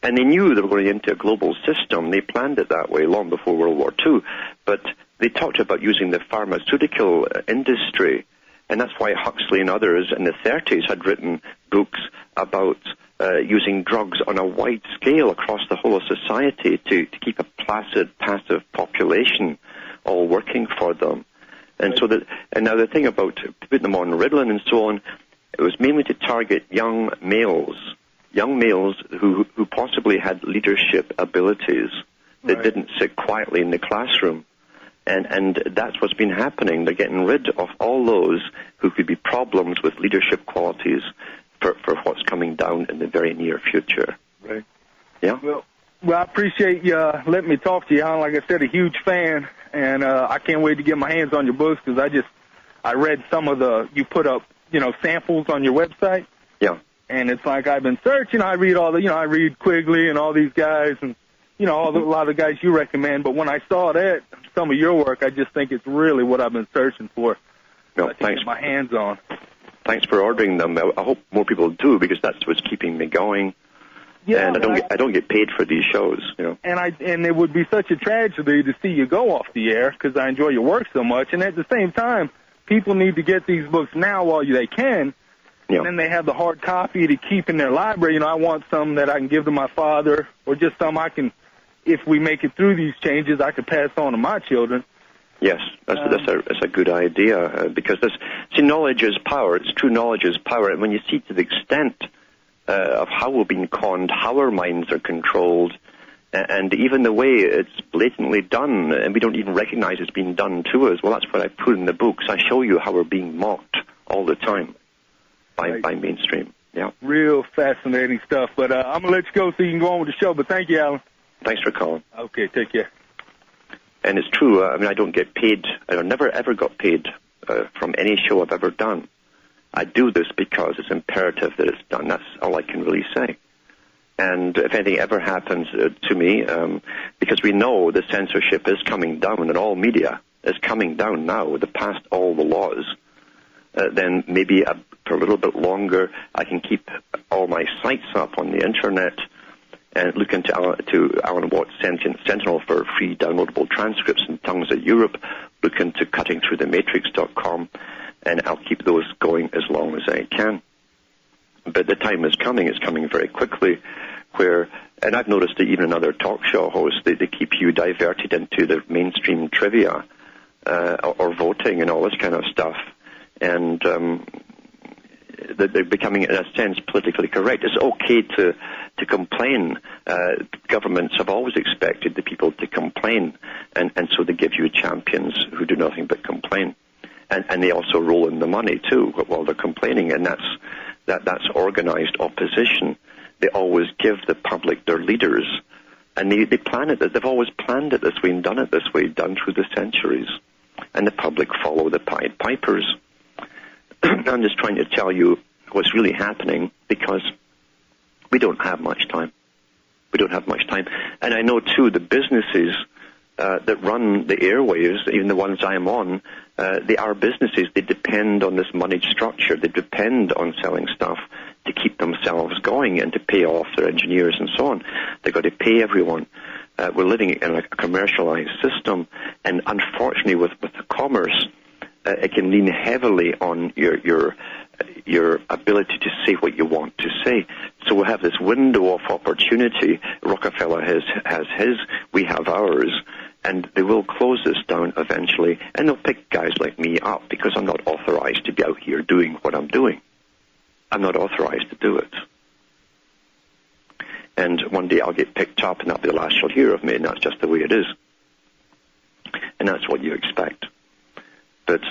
Speaker 1: and they knew they were going into a global system. They planned it that way long before World War II, but they talked about using the pharmaceutical industry, and that's why Huxley and others in the 30s had written books about using drugs on a wide scale across the whole of society to keep a placid, passive population all working for them. And so and now the thing about putting them on Ritalin and so on, it was mainly to target young males who possibly had leadership abilities that didn't sit quietly in the classroom. And that's what's been happening. They're getting rid of all those who could be problems with leadership qualities for what's coming down in the very near future.
Speaker 2: Right.
Speaker 1: Yeah?
Speaker 2: Well, I appreciate you letting me talk to you. I'm, like I said, a huge fan, and I can't wait to get my hands on your books, because I read some of you put up, samples on your website.
Speaker 1: Yeah.
Speaker 2: And it's like I've been searching. I read I read Quigley and all these guys, and, a lot of the guys you recommend. But when I saw some of your work, I just think it's really what I've been searching for.
Speaker 1: No, thanks.
Speaker 2: Get my hands on.
Speaker 1: Thanks for ordering them. I hope more people do, because that's what's keeping me going.
Speaker 2: Yeah,
Speaker 1: and I don't get paid for these shows, you know.
Speaker 2: And it would be such a tragedy to see you go off the air, because I enjoy your work so much. And at the same time, people need to get these books now while they can.
Speaker 1: Yeah.
Speaker 2: And then they have the hard copy to keep in their library. You know, I want some that I can give to my father, or just some I can, if we make it through these changes, I could pass on to my children.
Speaker 1: Yes, that's a good idea, because knowledge is power. It's true knowledge is power. And when you see to the extent of how we're being conned, how our minds are controlled, and even the way it's blatantly done, and we don't even recognize it's being done to us, well, that's what I put in the books. I show you how we're being mocked all the time by mainstream. Yeah.
Speaker 2: Real fascinating stuff. But I'm going to let you go so you can go on with the show. But thank you, Alan.
Speaker 1: Thanks for calling.
Speaker 2: Okay, take care.
Speaker 1: And it's true. I mean, I don't get paid. I never, ever got paid from any show I've ever done. I do this because it's imperative that it's done. That's all I can really say. And if anything ever happens to me, because we know the censorship is coming down, and all media is coming down now, past all the laws, then maybe for a little bit longer I can keep all my sites up on the Internet and look into Alan Watts Sentinel for free downloadable transcripts in tongues of Europe, look into cuttingthroughthematrix.com, and I'll keep those going as long as I can. But the time is coming, it's coming very quickly, and I've noticed that even in other talk show hosts, they keep you diverted into the mainstream trivia or voting and all this kind of stuff, and they're becoming, in a sense, politically correct. It's okay to complain. Governments have always expected the people to complain, and so they give you champions who do nothing but complain. And they also roll in the money, too, while they're complaining, and that's organized opposition. They always give the public their leaders, and they plan it. They've always planned it this way and done it this way, done through the centuries. And the public follow the Pied Pipers. I'm just trying to tell you what's really happening, because we don't have much time. We don't have much time. And I know, too, the businesses that run the airwaves, even the ones I'm on, they are businesses. They depend on this moneyed structure. They depend on selling stuff to keep themselves going and to pay off their engineers and so on. They've got to pay everyone. We're living in a commercialized system, and unfortunately with the commerce, it can lean heavily on your ability to say what you want to say. So we have this window of opportunity. Rockefeller has his, we have ours, and they will close this down eventually, and they'll pick guys like me up, because I'm not authorized to be out here doing what I'm doing. I'm not authorized to do it. And one day I'll get picked up, and that'll be the last you'll hear of me, and that's just the way it is. And that's what you expect. But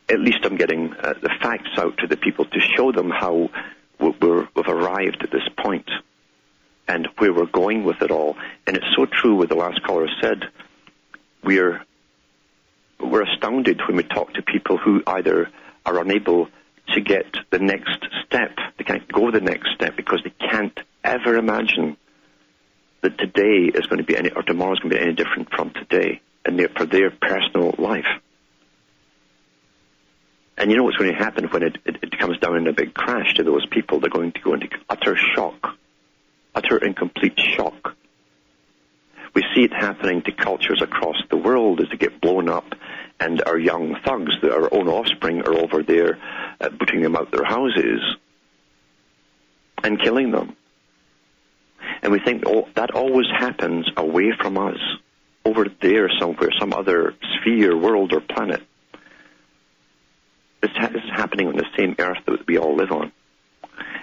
Speaker 1: at least I'm getting the facts out to the people to show them how we've arrived at this point and where we're going with it all. And it's so true what the last caller said. We're astounded when we talk to people who either are unable to get the next step. They can't go the next step because they can't ever imagine that today is going to be or tomorrow is going to be any different from today, and for their personal life. And you know what's going to happen when it comes down in a big crash to those people? They're going to go into utter shock, utter and complete shock. We see it happening to cultures across the world as they get blown up, and our young thugs, our own offspring, are over there booting them out their houses and killing them. And we think that always happens away from us, over there somewhere, some other sphere, world, or planet. This is happening on the same earth that we all live on.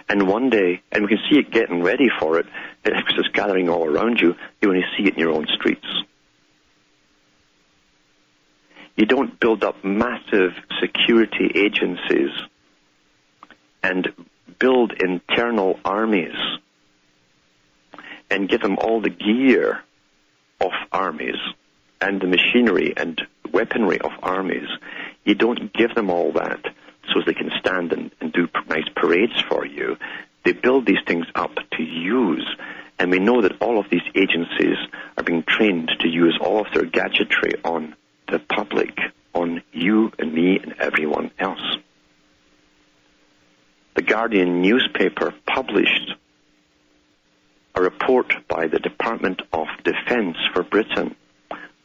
Speaker 1: And one day, and we can see it getting ready for it, because it's gathering all around you, you only see it in your own streets. You don't build up massive security agencies and build internal armies and give them all the gear of armies and the machinery and weaponry of armies. You don't give them all that so they can stand and do nice parades for you. They build these things up to use, and we know that all of these agencies are being trained to use all of their gadgetry on the public, on you and me and everyone else. Guardian newspaper published a report by the Department of Defense for Britain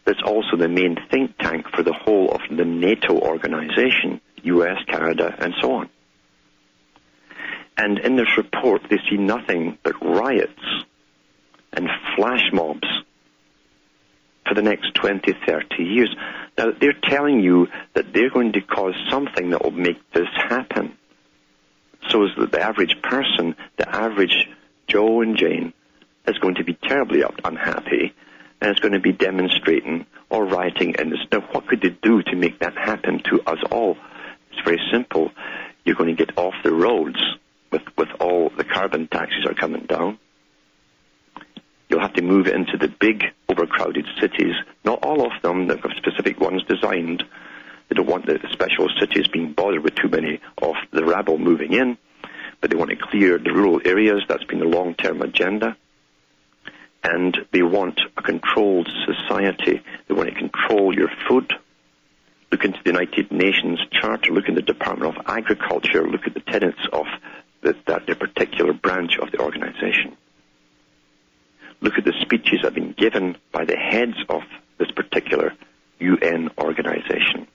Speaker 1: that's also the main think tank for the whole of the NATO organization, US, Canada, and so on. And in this report, they see nothing but riots and flash mobs for the next 20, 30 years. Now, they're telling you that they're going to cause something that will make this happen. So is that the average person, the average Joe and Jane, is going to be terribly unhappy, and is going to be demonstrating or rioting in this. Now, what could they do to make that happen to us all? It's very simple. You're going to get off the roads with all the carbon taxes are coming down. You'll have to move into the big, overcrowded cities. Not all of them. They've got specific ones designed. They don't want the special cities being bothered with too many of the rabble moving in, but they want to clear the rural areas. That's been the long-term agenda. And they want a controlled society. They want to control your food. Look into the United Nations Charter. Look in the Department of Agriculture. Look at the tenets of their particular branch of the organization. Look at the speeches that have been given by the heads of this particular UN organization.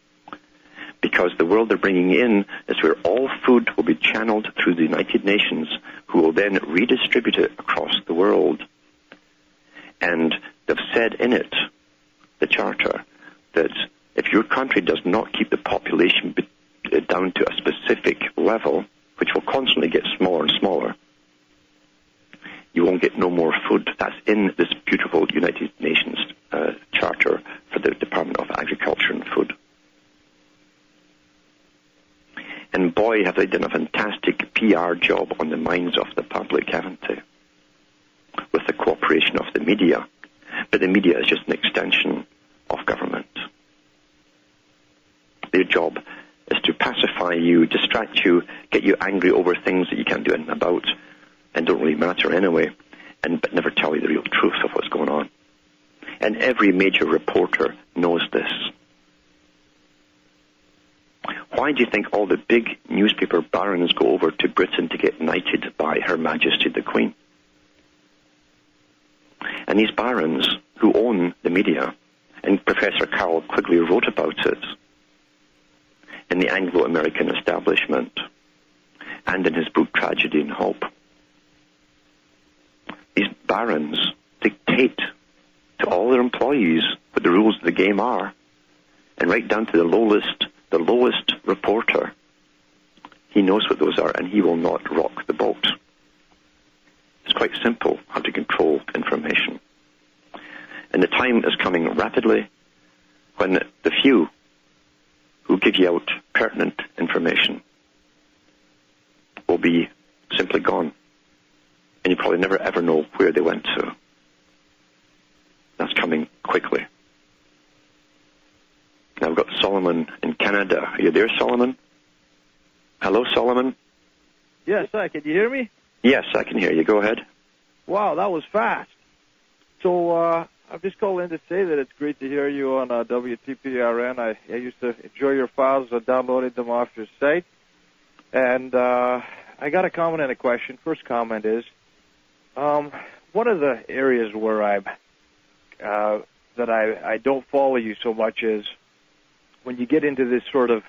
Speaker 1: Because the world they're bringing in is where all food will be channeled through the United Nations, who will then redistribute it across the world. And they've said in it, the Charter, that if your country does not keep the population down to a specific level, which will constantly get smaller and smaller, you won't get no more food. That's in this beautiful United Nations Charter for the Department of Agriculture and Food. And boy, have they done a fantastic PR job on the minds of the public, haven't they? With the cooperation of the media. But the media is just an extension of government. Their job is to pacify you, distract you, get you angry over things that you can't do anything about and don't really matter anyway, but never tell you the real truth of what's going on. And every major reporter knows this. Why do you think all the big newspaper barons go over to Britain to get knighted by Her Majesty the Queen? And these barons who own the media, and Professor Carroll Quigley wrote about it in the Anglo-American Establishment and in his book Tragedy and Hope. These barons dictate to all their employees what the rules of the game are, and right down to the lowest reporter. He knows what those are, and he will not rock the boat. It's quite simple how to control information. And the time is coming rapidly when the few who give you out pertinent information will be simply gone. And you probably never ever know where they went to. That's coming quickly. Now we've got Solomon in Canada. Are you there, Solomon? Hello, Solomon?
Speaker 4: Yes, hi. Can you hear me?
Speaker 1: Yes, I can hear you. Go ahead.
Speaker 4: Wow, that was fast. So I'm just calling in to say that it's great to hear you on WTPRN. I used to enjoy your files. I downloaded them off your site. And I got a comment and a question. First comment is, one of the areas where I don't follow you so much is when you get into this sort of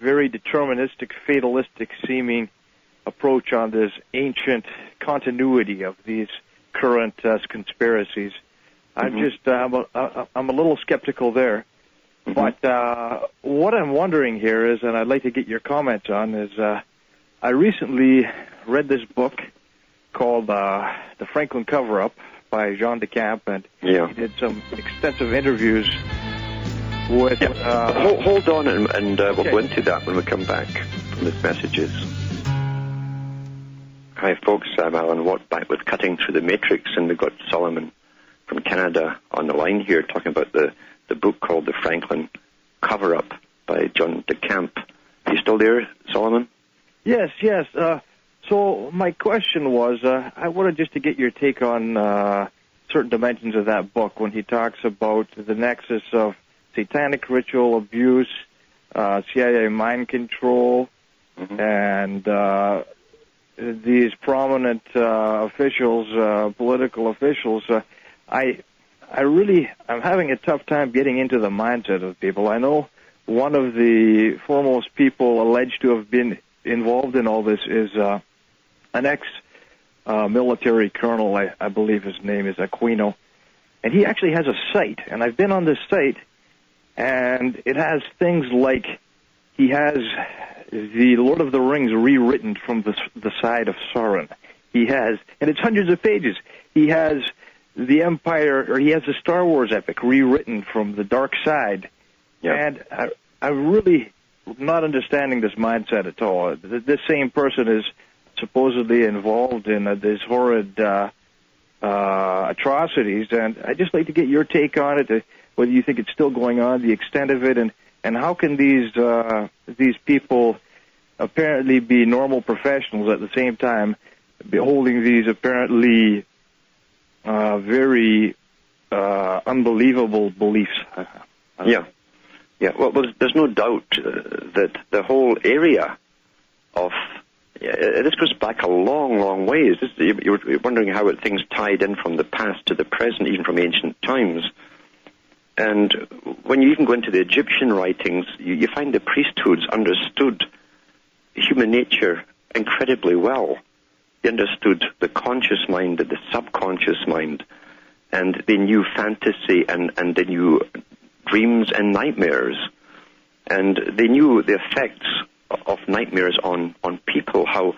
Speaker 4: very deterministic, fatalistic seeming approach on this ancient continuity of these current conspiracies. I'm a little skeptical there. Mm-hmm. But what I'm wondering here is, and I'd like to get your comments on, is I recently read this book called The Franklin Cover-Up by Jean de Camp, and he did some extensive interviews with...
Speaker 1: Hold on, and we'll go into that when we come back from the messages. Hi, folks. I'm Alan Watt, back with Cutting Through the Matrix, and we've got Solomon from Canada on the line here talking about the book called The Franklin Cover-Up by John de Camp. Are you still there, Solomon?
Speaker 4: Yes. So my question was, I wanted just to get your take on certain dimensions of that book when he talks about the nexus of satanic ritual abuse, CIA mind control, and these prominent officials, political officials, I'm having a tough time getting into the mindset of people. I know one of the foremost people alleged to have been involved in all this is an ex-military colonel, I believe his name is Aquino, and he actually has a site, and I've been on this site, and it has things like he has the Lord of the Rings rewritten from the side of Sauron. He has, and it's hundreds of pages, he has the Empire, or he has the Star Wars epic rewritten from the dark side. Yeah. And I'm really not understanding this mindset at all. This same person is supposedly involved in these horrid atrocities, and I'd just like to get your take on it, whether you think it's still going on, the extent of it, and how can these people apparently be normal professionals at the same time be holding these apparently very unbelievable beliefs?
Speaker 1: Yeah. Well, there's no doubt that the whole area of this goes back a long, long ways. You're wondering how things tied in from the past to the present, even from ancient times. And when you even go into the Egyptian writings, you find the priesthoods understood human nature incredibly well. They understood the conscious mind and the subconscious mind, and they knew fantasy and they knew dreams and nightmares, and they knew the effects of nightmares on people, how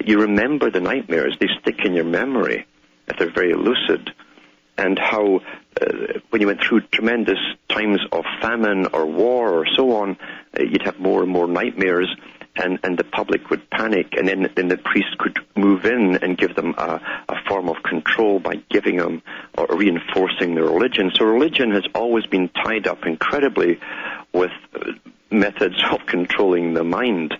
Speaker 1: you remember the nightmares, they stick in your memory if they're very lucid, and how when you went through tremendous times of famine or war or so on, you'd have more and more nightmares, and the public would panic, and then the priest could move in and give them a form of control by giving them or reinforcing their religion. So religion has always been tied up incredibly with methods of controlling the mind.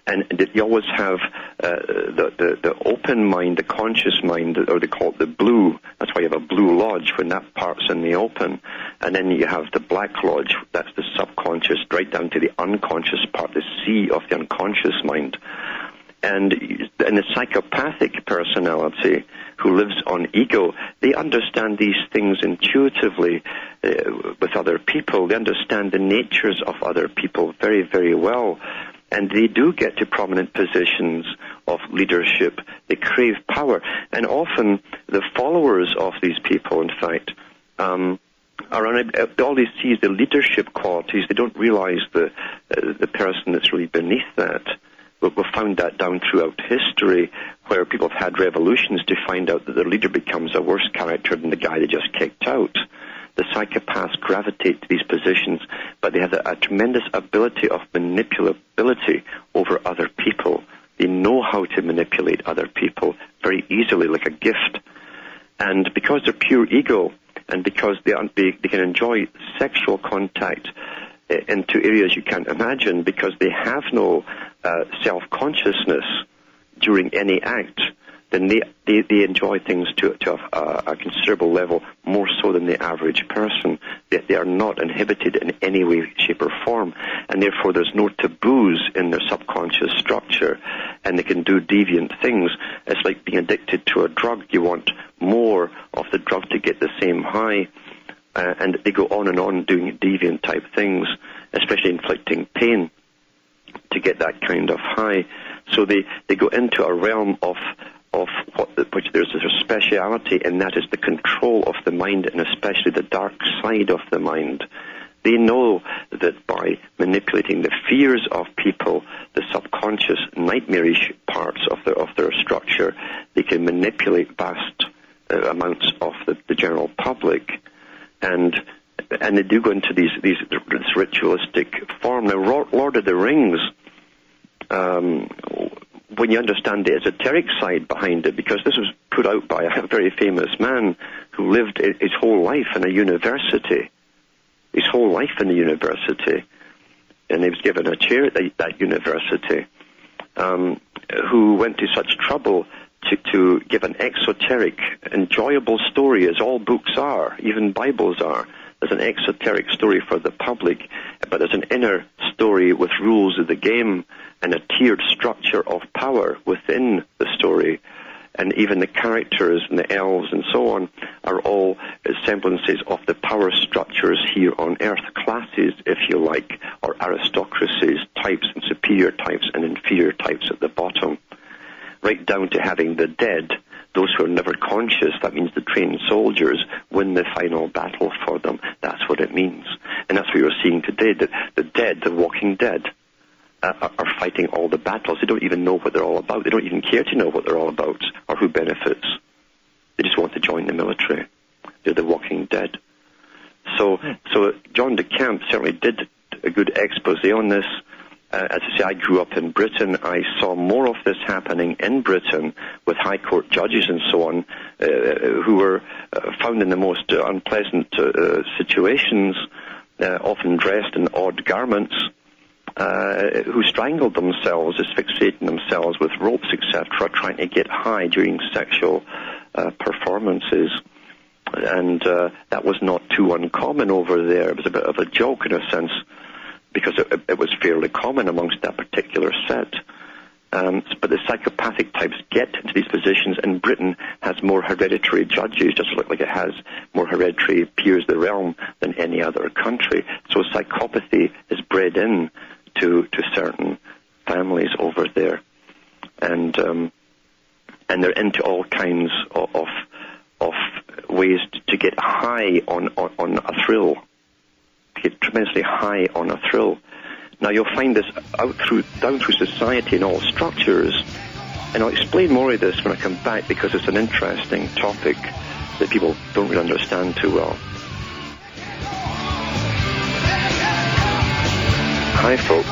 Speaker 1: And you always have the open mind, the conscious mind, or they call it the blue. That's why you have a blue lodge when that part's in the open. And then you have the black lodge, that's the subconscious, right down to the unconscious part, the sea of the unconscious mind. And the psychopathic personality who lives on ego, they understand these things intuitively with other people. They understand the natures of other people very, very well. And they do get to prominent positions of leadership. They crave power. And often the followers of these people, in fact, all they see is the leadership qualities. They don't realize the person that's really beneath that. We've found that down throughout history, where people have had revolutions to find out that their leader becomes a worse character than the guy they just kicked out. The psychopaths gravitate to these positions, but they have a tremendous ability of manipulability over other people. They know how to manipulate other people very easily, like a gift. And because they're pure ego, and because they can enjoy sexual contact into areas you can't imagine, because they have no self-consciousness during any act, then they enjoy things to a considerable level, more so than the average person. They are not inhibited in any way, shape, or form, and therefore there's no taboos in their subconscious structure, and they can do deviant things. It's like being addicted to a drug. You want more of the drug to get the same high, and they go on and on doing deviant type things, especially inflicting pain to get that kind of high. So they go into a realm of which there's a speciality, and that is the control of the mind, and especially the dark side of the mind. They know that by manipulating the fears of people, the subconscious nightmarish parts of their structure, they can manipulate vast amounts of the general public, and they do go into this ritualistic form. Now, Lord of the Rings, when you understand the esoteric side behind it, because this was put out by a very famous man who lived his whole life in a university. His whole life in the university. And he was given a chair at that university, who went to such trouble to give an exoteric, enjoyable story, as all books are, even Bibles are, There's an exoteric story for the public, but there's an inner story with rules of the game and a tiered structure of power within the story. And even the characters and the elves and so on are all semblances of the power structures here on Earth, classes, if you like, or aristocracies, types and superior types and inferior types at the bottom, right down to having the dead, those who are never conscious. That means the trained soldiers win the final battle for them. That's what it means. And that's what you're seeing today, that the dead, the walking dead, are fighting all the battles. They don't even know what they're all about. They don't even care to know what they're all about or who benefits. They just want to join the military. They're the walking dead. So John de Camp certainly did a good expose on this. As I say, I grew up in Britain. I saw more of this happening in Britain with high court judges and so on, who were found in the most unpleasant situations, often dressed in odd garments, who strangled themselves, asphyxiating themselves with ropes, etc., trying to get high during sexual performances. And that was not too uncommon over there. It was a bit of a joke in a sense, because it was fairly common amongst that particular set. But the psychopathic types get into these positions, and Britain has more hereditary judges, just like it has more hereditary peers of the realm than any other country. So psychopathy is bred in to certain families over there, and they're into all kinds of ways to get high on a thrill, to get tremendously high on a thrill. Now you'll find this down through society in all structures, and I'll explain more of this when I come back, because it's an interesting topic that people don't really understand too well. Hi folks,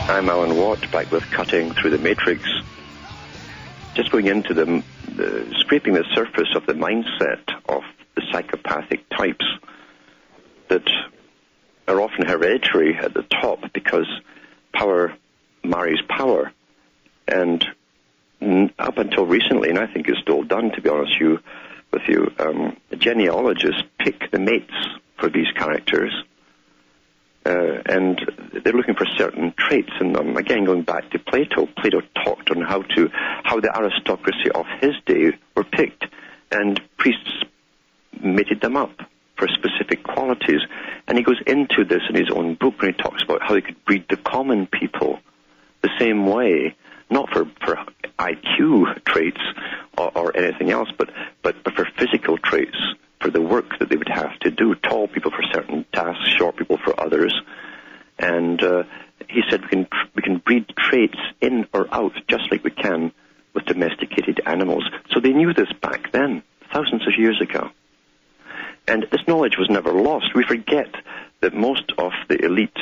Speaker 1: I'm Alan Watt, back with Cutting Through the Matrix. Just going into scraping the surface of the mindset of the psychopathic types that are often hereditary at the top, because power marries power. And up until recently, and I think it's still done, to be honest with you, genealogists pick the mates for these characters, and they're looking for certain traits in them. Again, going back to Plato talked on how the aristocracy of his day were picked, and priests mated them up for specific qualities. And he goes into this in his own book when he talks about how he could breed the common people the same way, not for IQ traits or anything else, but for physical traits, for the work that they would have to do. Tall people for certain tasks, short people for others. And he said we can breed traits in or out just like we can with domesticated animals. So they knew this back then, thousands of years ago. And this knowledge was never lost. We forget that most of the elite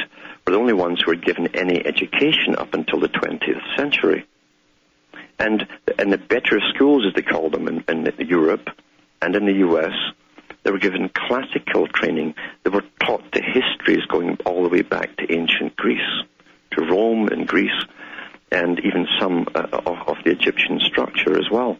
Speaker 1: were the only ones who were given any education up until the 20th century. And the better schools, as they call them in Europe and in the US, they were given classical training. They were taught the histories going all the way back to ancient Greece, to Rome and Greece, and even some of the Egyptian structure as well.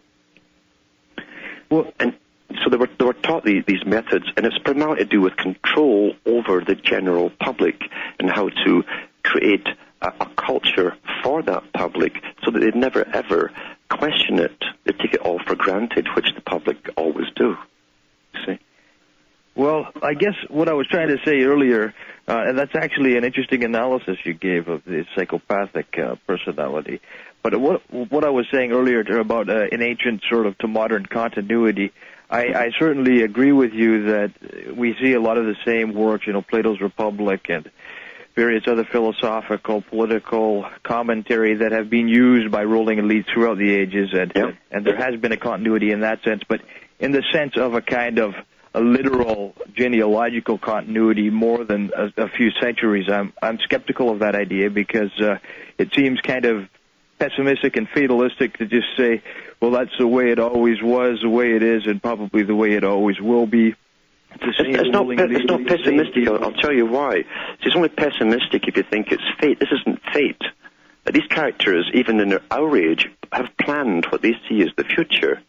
Speaker 1: And so they were taught these methods, and it's primarily to do with control over the general public and how to create a culture for that public so that they'd never ever question it. They take it all for granted, which the public always do. See?
Speaker 4: Well, I guess what I was trying to say earlier, and that's actually an interesting analysis you gave of the psychopathic personality. But what I was saying earlier about an ancient sort of to modern continuity, I certainly agree with you that we see a lot of the same works, Plato's Republic and various other philosophical, political commentary that have been used by ruling elites throughout the ages, and there has been a continuity in that sense. But in the sense of a kind of a literal genealogical continuity more than a few centuries, I'm skeptical of that idea, because it seems kind of pessimistic and fatalistic to just say, well, that's the way it always was, the way it is, and probably the way it always will be.
Speaker 1: It's not pessimistic. I'll tell you why. It's only pessimistic if you think it's fate. This isn't fate. These characters, even in our age, have planned what they see as the future.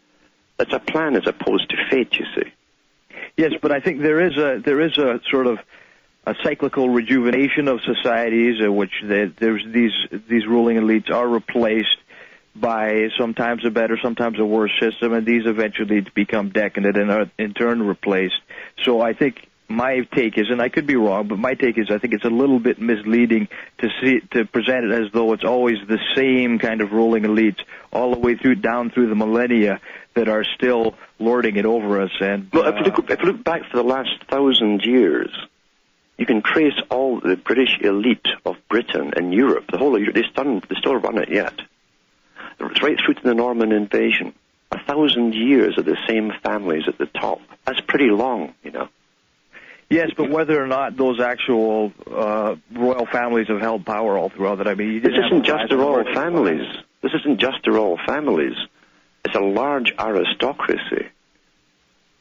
Speaker 1: It's a plan as opposed to fate, you see.
Speaker 4: Yes, but I think there is a sort of a cyclical rejuvenation of societies in which there's these ruling elites are replaced by sometimes a better, sometimes a worse system, and these eventually become decadent and are in turn replaced. So I think my take is, and I could be wrong, but my take is I think it's a little bit misleading to present it as though it's always the same kind of ruling elites all the way down through the millennia that are still lording it over us. And
Speaker 1: well, if you look back for the last 1,000 years, you can trace all the British elite of Britain and Europe, the whole of Europe. They still run it yet. It's right through to the Norman invasion. 1,000 years of the same families at the top. That's pretty long, you know.
Speaker 4: Yes, but whether or not those actual royal families have held power all throughout that, I mean,
Speaker 1: this isn't just the royal families. This isn't just the royal families. It's a large aristocracy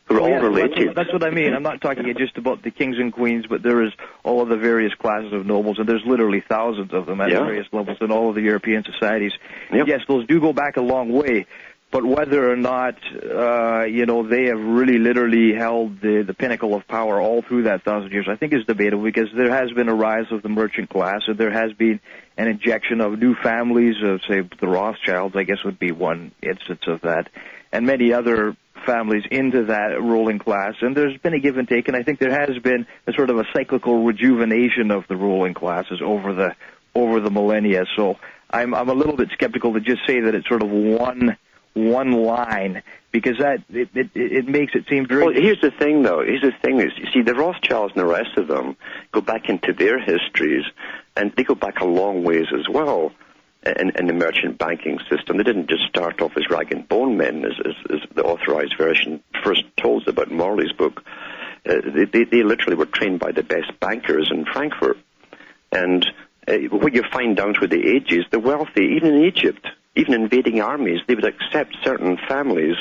Speaker 1: who are all related.
Speaker 4: That's what I mean. I'm not talking just about the kings and queens, but there is all of the various classes of nobles, and there's literally thousands of them at various levels in all of the European societies.
Speaker 1: Yep.
Speaker 4: Yes, those do go back a long way, but whether or not, they have really literally held the pinnacle of power all through that 1,000 years, I think is debatable, because there has been a rise of the merchant class, and there has been an injection of new families of, say, the Rothschilds, I guess would be one instance of that, and many other families into that ruling class, and there's been a give and take, and I think there has been a sort of a cyclical rejuvenation of the ruling classes over the millennia. So I'm a little bit skeptical to just say that it's sort of one line, because that it makes it seem very...
Speaker 1: Well, here's the thing, though. You see, the Rothschilds and the rest of them go back into their histories, and they go back a long ways as well in the merchant banking system. They didn't just start off as rag and bone men, as the authorized version first told us about in Morley's book. They literally were trained by the best bankers in Frankfurt. And what you find down through the ages, the wealthy, even in Egypt, even invading armies, they would accept certain families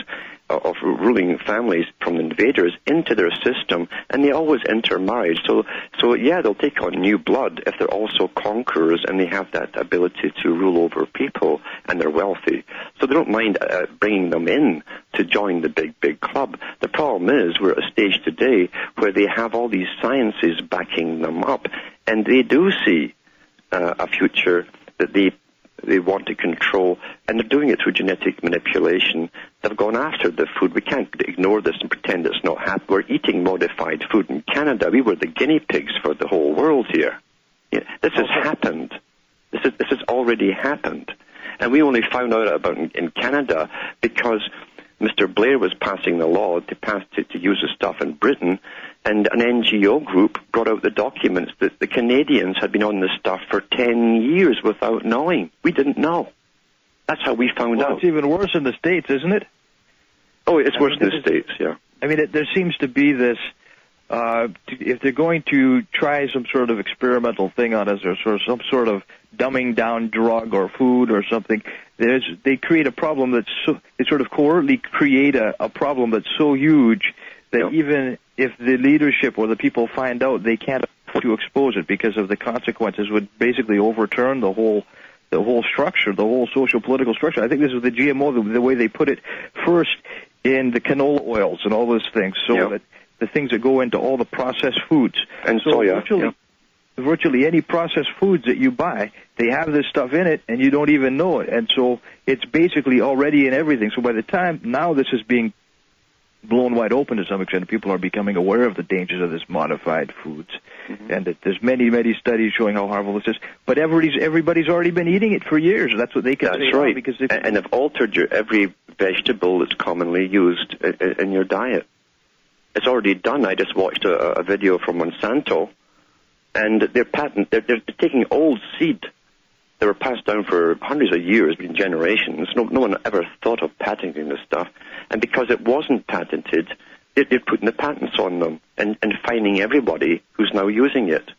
Speaker 1: of ruling families from invaders into their system, and they always intermarried. So yeah, they'll take on new blood if they're also conquerors and they have that ability to rule over people and they're wealthy. So they don't mind bringing them in to join the big club. The problem is we're at a stage today where they have all these sciences backing them up, and they do see a future that they want to control, and they're doing it through genetic manipulation. They've gone after the food. We can't ignore this and pretend it's not happening. We're eating modified food in Canada. We were the guinea pigs for the whole world here. Yeah, this has happened. This has already happened. And we only found out about it in Canada because Mr. Blair was passing the law to use the stuff in Britain, and an NGO group brought out the documents that the Canadians had been on this stuff for 10 years without knowing. We didn't know. That's how we found out.
Speaker 4: It's even worse in the States, isn't it?
Speaker 1: Oh, it's worse in the States, yeah.
Speaker 4: I mean, there seems to be this, if they're going to try some sort of experimental thing on us, or some sort of dumbing down drug or food or something, they create a problem they sort of covertly create a problem that's so huge that even if the leadership or the people find out, they can't afford to expose it because of the consequences would basically overturn the whole structure, the whole social political structure. I think this is the GMO, the way they put it first in the canola oils and all those things, so that the things that go into all the processed foods.
Speaker 1: And
Speaker 4: so
Speaker 1: soya.
Speaker 4: Virtually any processed foods that you buy, they have this stuff in it, and you don't even know it. And so it's basically already in everything. So by the time now this is being blown wide open to some extent, people are becoming aware of the dangers of this modified foods, and that there's many studies showing how harmful this is. But everybody's already been eating it for years. That's what they can say.
Speaker 1: That's right.
Speaker 4: Because
Speaker 1: and have altered every vegetable that's commonly used in your diet. It's already done. I just watched a video from Monsanto, and they're taking old seed that were passed down for hundreds of years, been generations. No one ever thought of patenting this stuff. And because it wasn't patented, they're putting the patents on them and fining everybody who's now using it.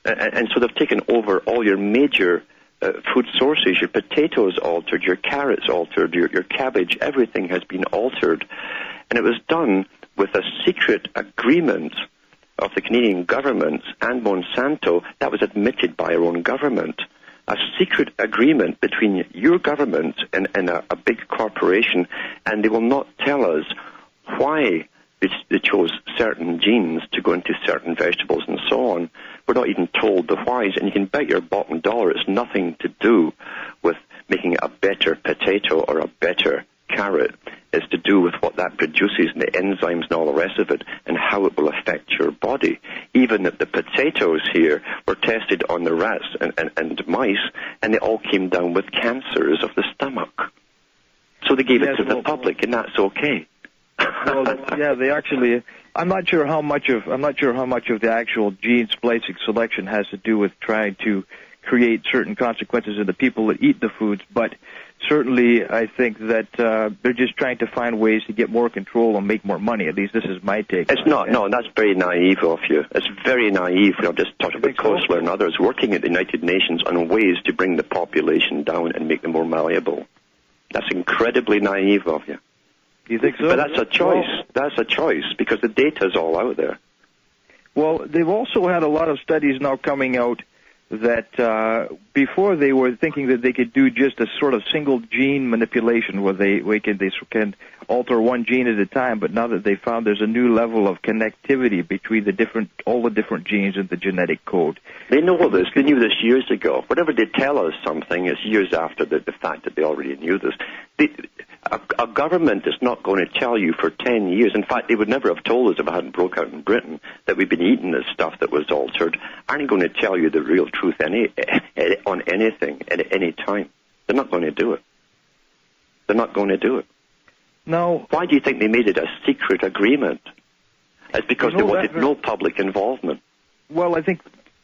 Speaker 1: And so they've taken over all your major food sources. Your potatoes altered, your carrots altered, your cabbage, everything has been altered. And it was done with a secret agreement of the Canadian government and Monsanto that was admitted by our own government. a secret agreement between your government and a big corporation, and they will not tell us why they chose certain genes to go into certain vegetables and so on. We're not even told the whys, and you can bet your bottom dollar it's nothing to do with making a better potato or a better carrot. It's to do with what that produces and the enzymes and all the rest of it and how it will affect your body. Even if the potatoes here were tested on the rats and mice, and they all came down with cancers of the stomach. So they gave it to the public, and that's okay.
Speaker 4: Well, yeah, they actually. I'm not sure how much of the actual gene splicing selection has to do with trying to create certain consequences in the people that eat the foods, but certainly I think that they're just trying to find ways to get more control and make more money. At least this is my take.
Speaker 1: It's not. No, that's very naive of you. It's very naive. I've just talked about Kosler and others working at the United Nations on ways to bring the population down and make them more malleable. That's incredibly naive of you.
Speaker 4: You think so?
Speaker 1: But that's a choice. That's a choice because the data's all out there.
Speaker 4: Well, they've also had a lot of studies now coming out that before they were thinking that they could do just a sort of single gene manipulation where they can alter one gene at a time, but now that they found there's a new level of connectivity between all the different genes in the genetic code.
Speaker 1: They know all this. They knew this years ago. Whenever they tell us something, it's years after the fact that they already knew this. A government is not going to tell you for 10 years. In fact, they would never have told us if it hadn't broke out in Britain that we've been eating this stuff that was altered. Aren't going to tell you the real truth on anything at any time. They're not going to do it. They're not going to do it.
Speaker 4: No.
Speaker 1: Why do you think they made it a secret agreement? It's because they wanted no public involvement.
Speaker 4: Well, I think...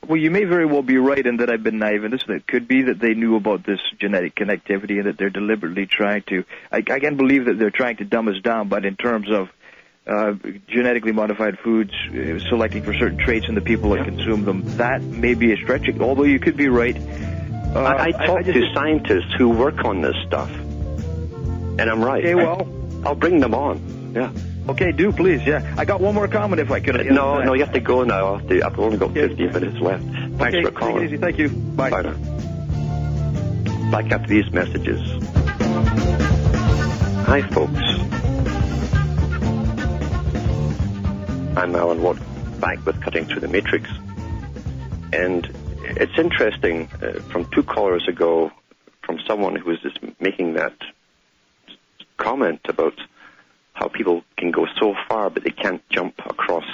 Speaker 4: Well, you may very well be right in that I've been naive in this. It could be that they knew about this genetic connectivity and that they're deliberately trying to... I can believe that they're trying to dumb us down, but in terms of genetically modified foods, selecting for certain traits in the people that consume them, that may be a stretching, although you could be right.
Speaker 1: I talk to scientists who work on this stuff, and I'm right.
Speaker 4: Okay, well...
Speaker 1: I'll bring them on, yeah.
Speaker 4: Okay, do please, yeah. I got one more comment if I could.
Speaker 1: No, you have to go now. I've only got 15 minutes left. Thanks for calling.
Speaker 4: Take it easy. Thank you. Bye.
Speaker 1: Bye now. Back after these messages. Hi, folks. I'm Alan Watt, back with Cutting Through the Matrix. And it's interesting, from 2 callers ago, from someone who was just making that comment about how people can go so far, but they can't jump across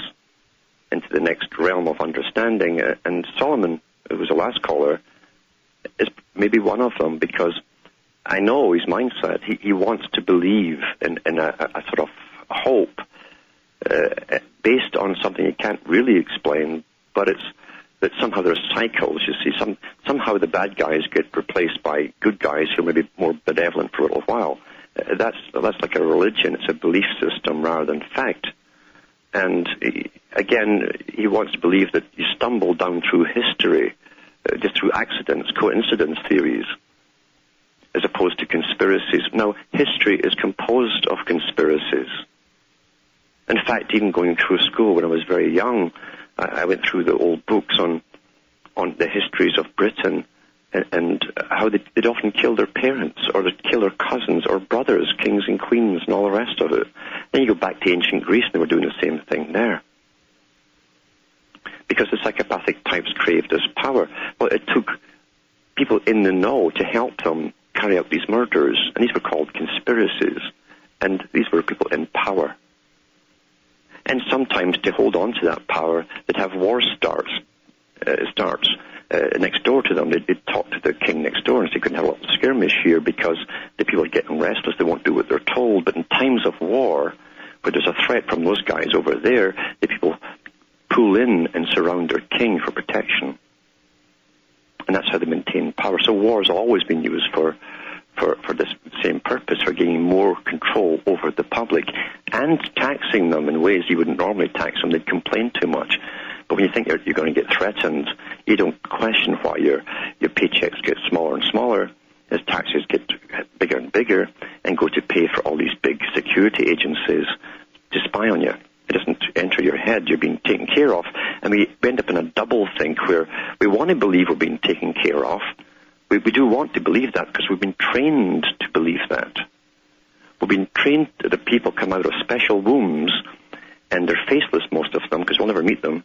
Speaker 1: into the next realm of understanding. And Solomon, who was the last caller, is maybe one of them, because I know his mindset. He wants to believe in a sort of hope based on something he can't really explain, but it's that somehow there's cycles, you see. Somehow the bad guys get replaced by good guys who may be more benevolent for a little while. That's like a religion. It's a belief system rather than fact. And again, he wants to believe that you stumble down through history, just through accidents, coincidence theories, as opposed to conspiracies. Now, history is composed of conspiracies. In fact, even going through school when I was very young, I went through the old books on the histories of Britain, and how they'd often kill their parents, or they'd kill their cousins or brothers, kings and queens, and all the rest of it. Then you go back to ancient Greece, and they were doing the same thing there. Because the psychopathic types craved this power. Well, it took people in the know to help them carry out these murders, and these were called conspiracies, and these were people in power. And sometimes to hold on to that power, they'd have war starts next door to them. They'd talk to the king next door and say, couldn't have a little skirmish here because the people are getting restless, they won't do what they're told. But in times of war, where there's a threat from those guys over there, the people pull in and surround their king for protection. And that's how they maintain power. So war's always been used for this same purpose, for gaining more control over the public and taxing them in ways you wouldn't normally tax them. They'd complain too much. But when you think you're going to get threatened, you don't question why your paychecks get smaller and smaller as taxes get bigger and bigger and go to pay for all these big security agencies to spy on you. It doesn't enter your head. You're being taken care of. And we end up in a double think where we want to believe we're being taken care of, We do want to believe that because we've been trained to believe that. We've been trained that the people come out of special wombs, and they're faceless, most of them, because we'll never meet them,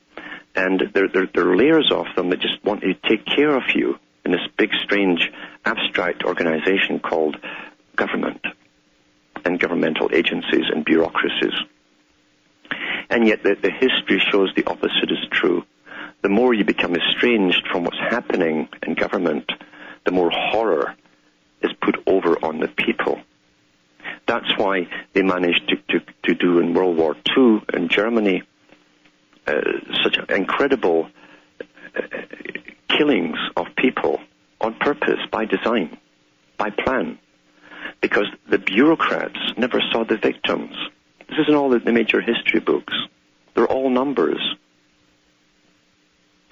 Speaker 1: and there are layers of them that just want to take care of you in this big, strange, abstract organization called government and governmental agencies and bureaucracies. And yet the history shows the opposite is true. The more you become estranged from what's happening in government, the more horror is put over on the people. That's why they managed to do in World War II in Germany such incredible killings of people on purpose, by design, by plan, because the bureaucrats never saw the victims. This is in all the major history books. They're all numbers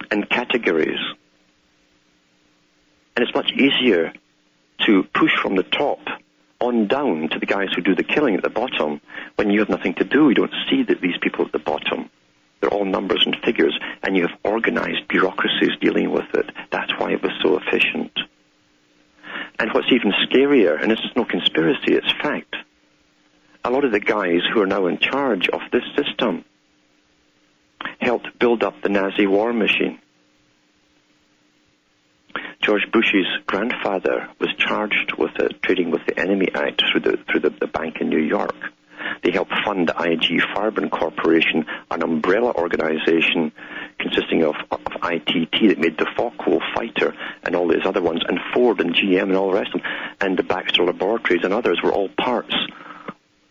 Speaker 1: and categories. And it's much easier to push from the top on down to the guys who do the killing at the bottom when you have nothing to do. You don't see that these people at the bottom. They're all numbers and figures, and you have organized bureaucracies dealing with it. That's why it was so efficient. And what's even scarier, and this is no conspiracy, it's fact, a lot of the guys who are now in charge of this system helped build up the Nazi war machine. George Bush's grandfather was charged with trading with the Enemy Act through the bank in New York. They helped fund the IG Farben Corporation, an umbrella organization consisting of ITT that made the Focke-Wulf fighter and all these other ones, and Ford and GM and all the rest of them, and the Baxter Laboratories and others were all parts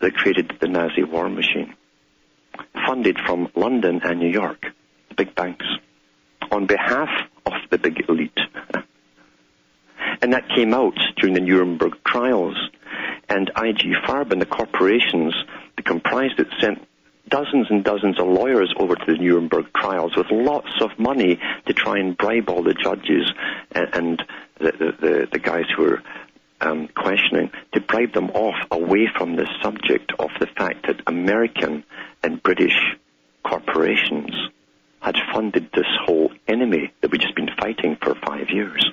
Speaker 1: that created the Nazi war machine, funded from London and New York, the big banks, on behalf of the big elite. And that came out during the Nuremberg trials. And IG Farben, the corporations that comprised it, sent dozens and dozens of lawyers over to the Nuremberg trials with lots of money to try and bribe all the judges and the guys who were questioning, to bribe them off away from this subject of the fact that American and British corporations had funded this whole enemy that we'd just been fighting for 5 years.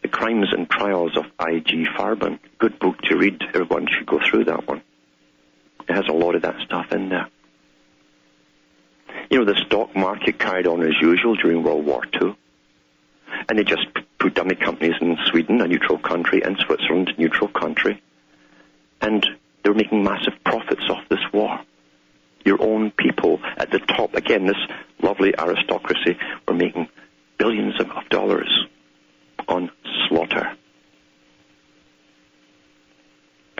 Speaker 1: The Crimes and Trials of IG Farben, good book to read. Everyone should go through that one. It has a lot of that stuff in there. You know, the stock market carried on as usual during World War II. And they just put dummy companies in Sweden, a neutral country, and Switzerland, a neutral country. And they were making massive profits off this war. Your own people at the top, again, this lovely aristocracy, were making billions of dollars on slaughter.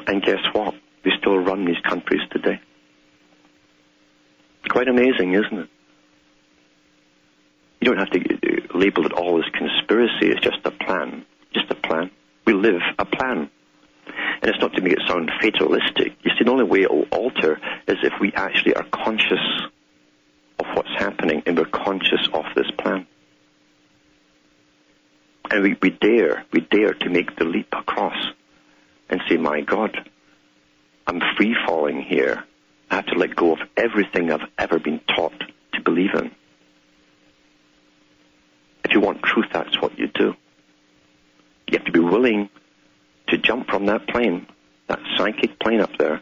Speaker 1: And guess what? They still run these countries today. Quite amazing, isn't it? You don't have to label it all as conspiracy. It's just a plan. Just a plan. We live a plan. And it's not to make it sound fatalistic. You see, the only way it will alter is if we actually are conscious of what's happening and we're conscious of this plan. And we dare to make the leap across and say, my God, I'm free-falling here. I have to let go of everything I've ever been taught to believe in. If you want truth, that's what you do. You have to be willing to jump from that plane, that psychic plane up there,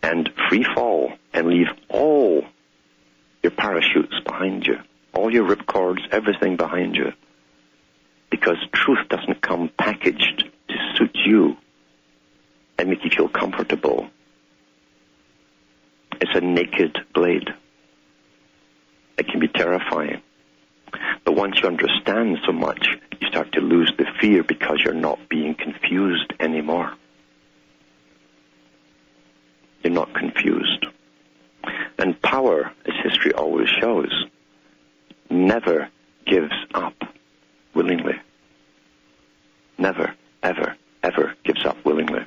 Speaker 1: and free fall and leave all your parachutes behind you, all your ripcords, everything behind you. Because truth doesn't come packaged to suit you and make you feel comfortable. It's a naked blade. It can be terrifying. But once you understand so much, you start to lose the fear because you're not being confused anymore. You're not confused. And power, as history always shows, never gives up willingly. Never, ever, ever gives up willingly.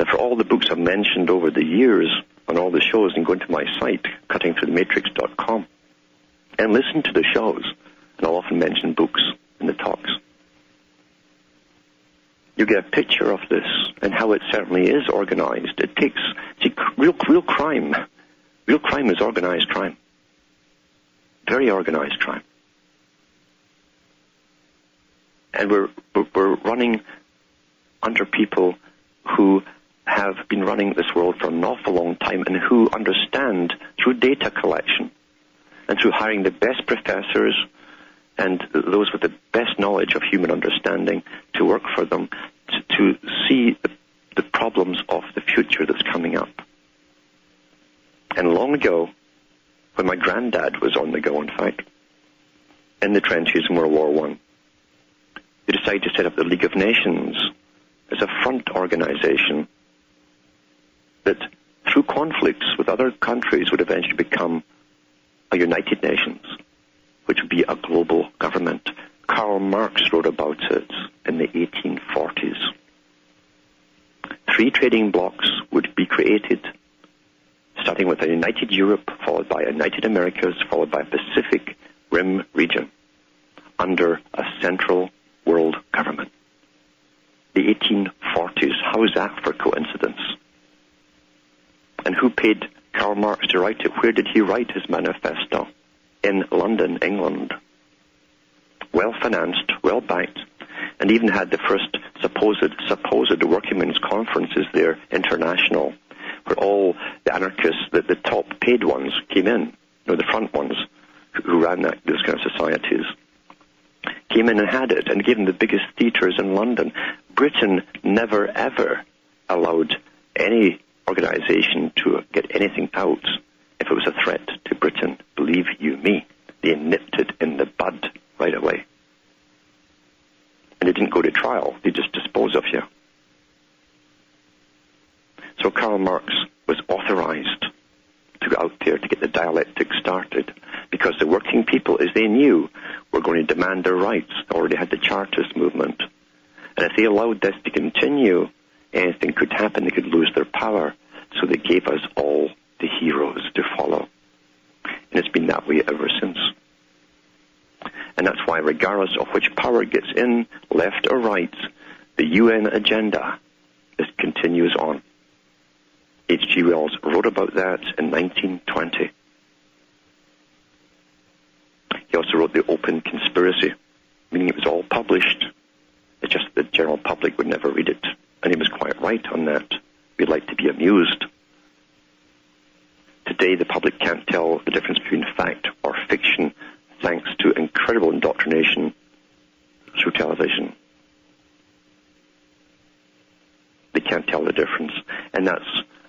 Speaker 1: And for all the books I've mentioned over the years on all the shows, and go into my site, cuttingthroughthematrix.com, and listen to the shows, and I'll often mention books in the talks. You get a picture of this and how it certainly is organized. It takes, real crime. Real crime is organized crime. very organized crime. And we're running under people who have been running this world for an awful long time and who understand through data collection and through hiring the best professors and those with the best knowledge of human understanding to work for them to see the problems of the future that's coming up. And long ago, when my granddad was on the go, in fact, in the trenches in World War I, they decided to set up the League of Nations as a front organization that, through conflicts with other countries, would eventually become a United Nations, which would be a global government. Karl Marx wrote about it in the 1840s. 3 trading blocks would be created, starting with a United Europe, followed by a United Americas, followed by a Pacific Rim region, under a central world government. The 1840s, how is that for coincidence? And who paid Karl Marx to write it? Where did he write his manifesto? In London, England. Well-financed, well-backed, and even had the first supposed working men's conferences there, international, where all the anarchists, the top paid ones, came in, the front ones who ran those kind of societies, came in and had it, and gave them the biggest theatres in London. Britain never, ever allowed any organization to get anything out if it was a threat to Britain. Believe you me, they nipped it in the bud right away. And they didn't go to trial, they just disposed of you. So Karl Marx was authorized to go out there to get the dialectic started, because the working people, as they knew, were going to demand their rights. They already had the Chartist movement. And if they allowed this to continue, anything could happen. They could lose their power. So they gave us all the heroes to follow. And it's been that way ever since. And that's why, regardless of which power gets in, left or right, the UN agenda continues on. H.G. Wells wrote about that in 1920. He also wrote The Open Conspiracy, meaning it was all published. It's just the general public would never read it. And he was quite right on that. We like to be amused. Today, the public can't tell the difference between fact or fiction, thanks to incredible indoctrination through television. They can't tell the difference. And that's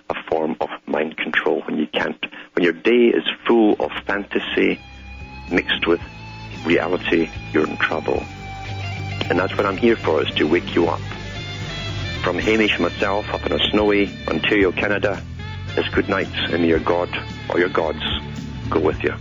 Speaker 1: a form of mind control. When your day is full of fantasy mixed with reality, you're in trouble. And that's what I'm here for, is to wake you up. From Hamish and myself up in a snowy Ontario, Canada, it's good night, and may your God or your gods go with you.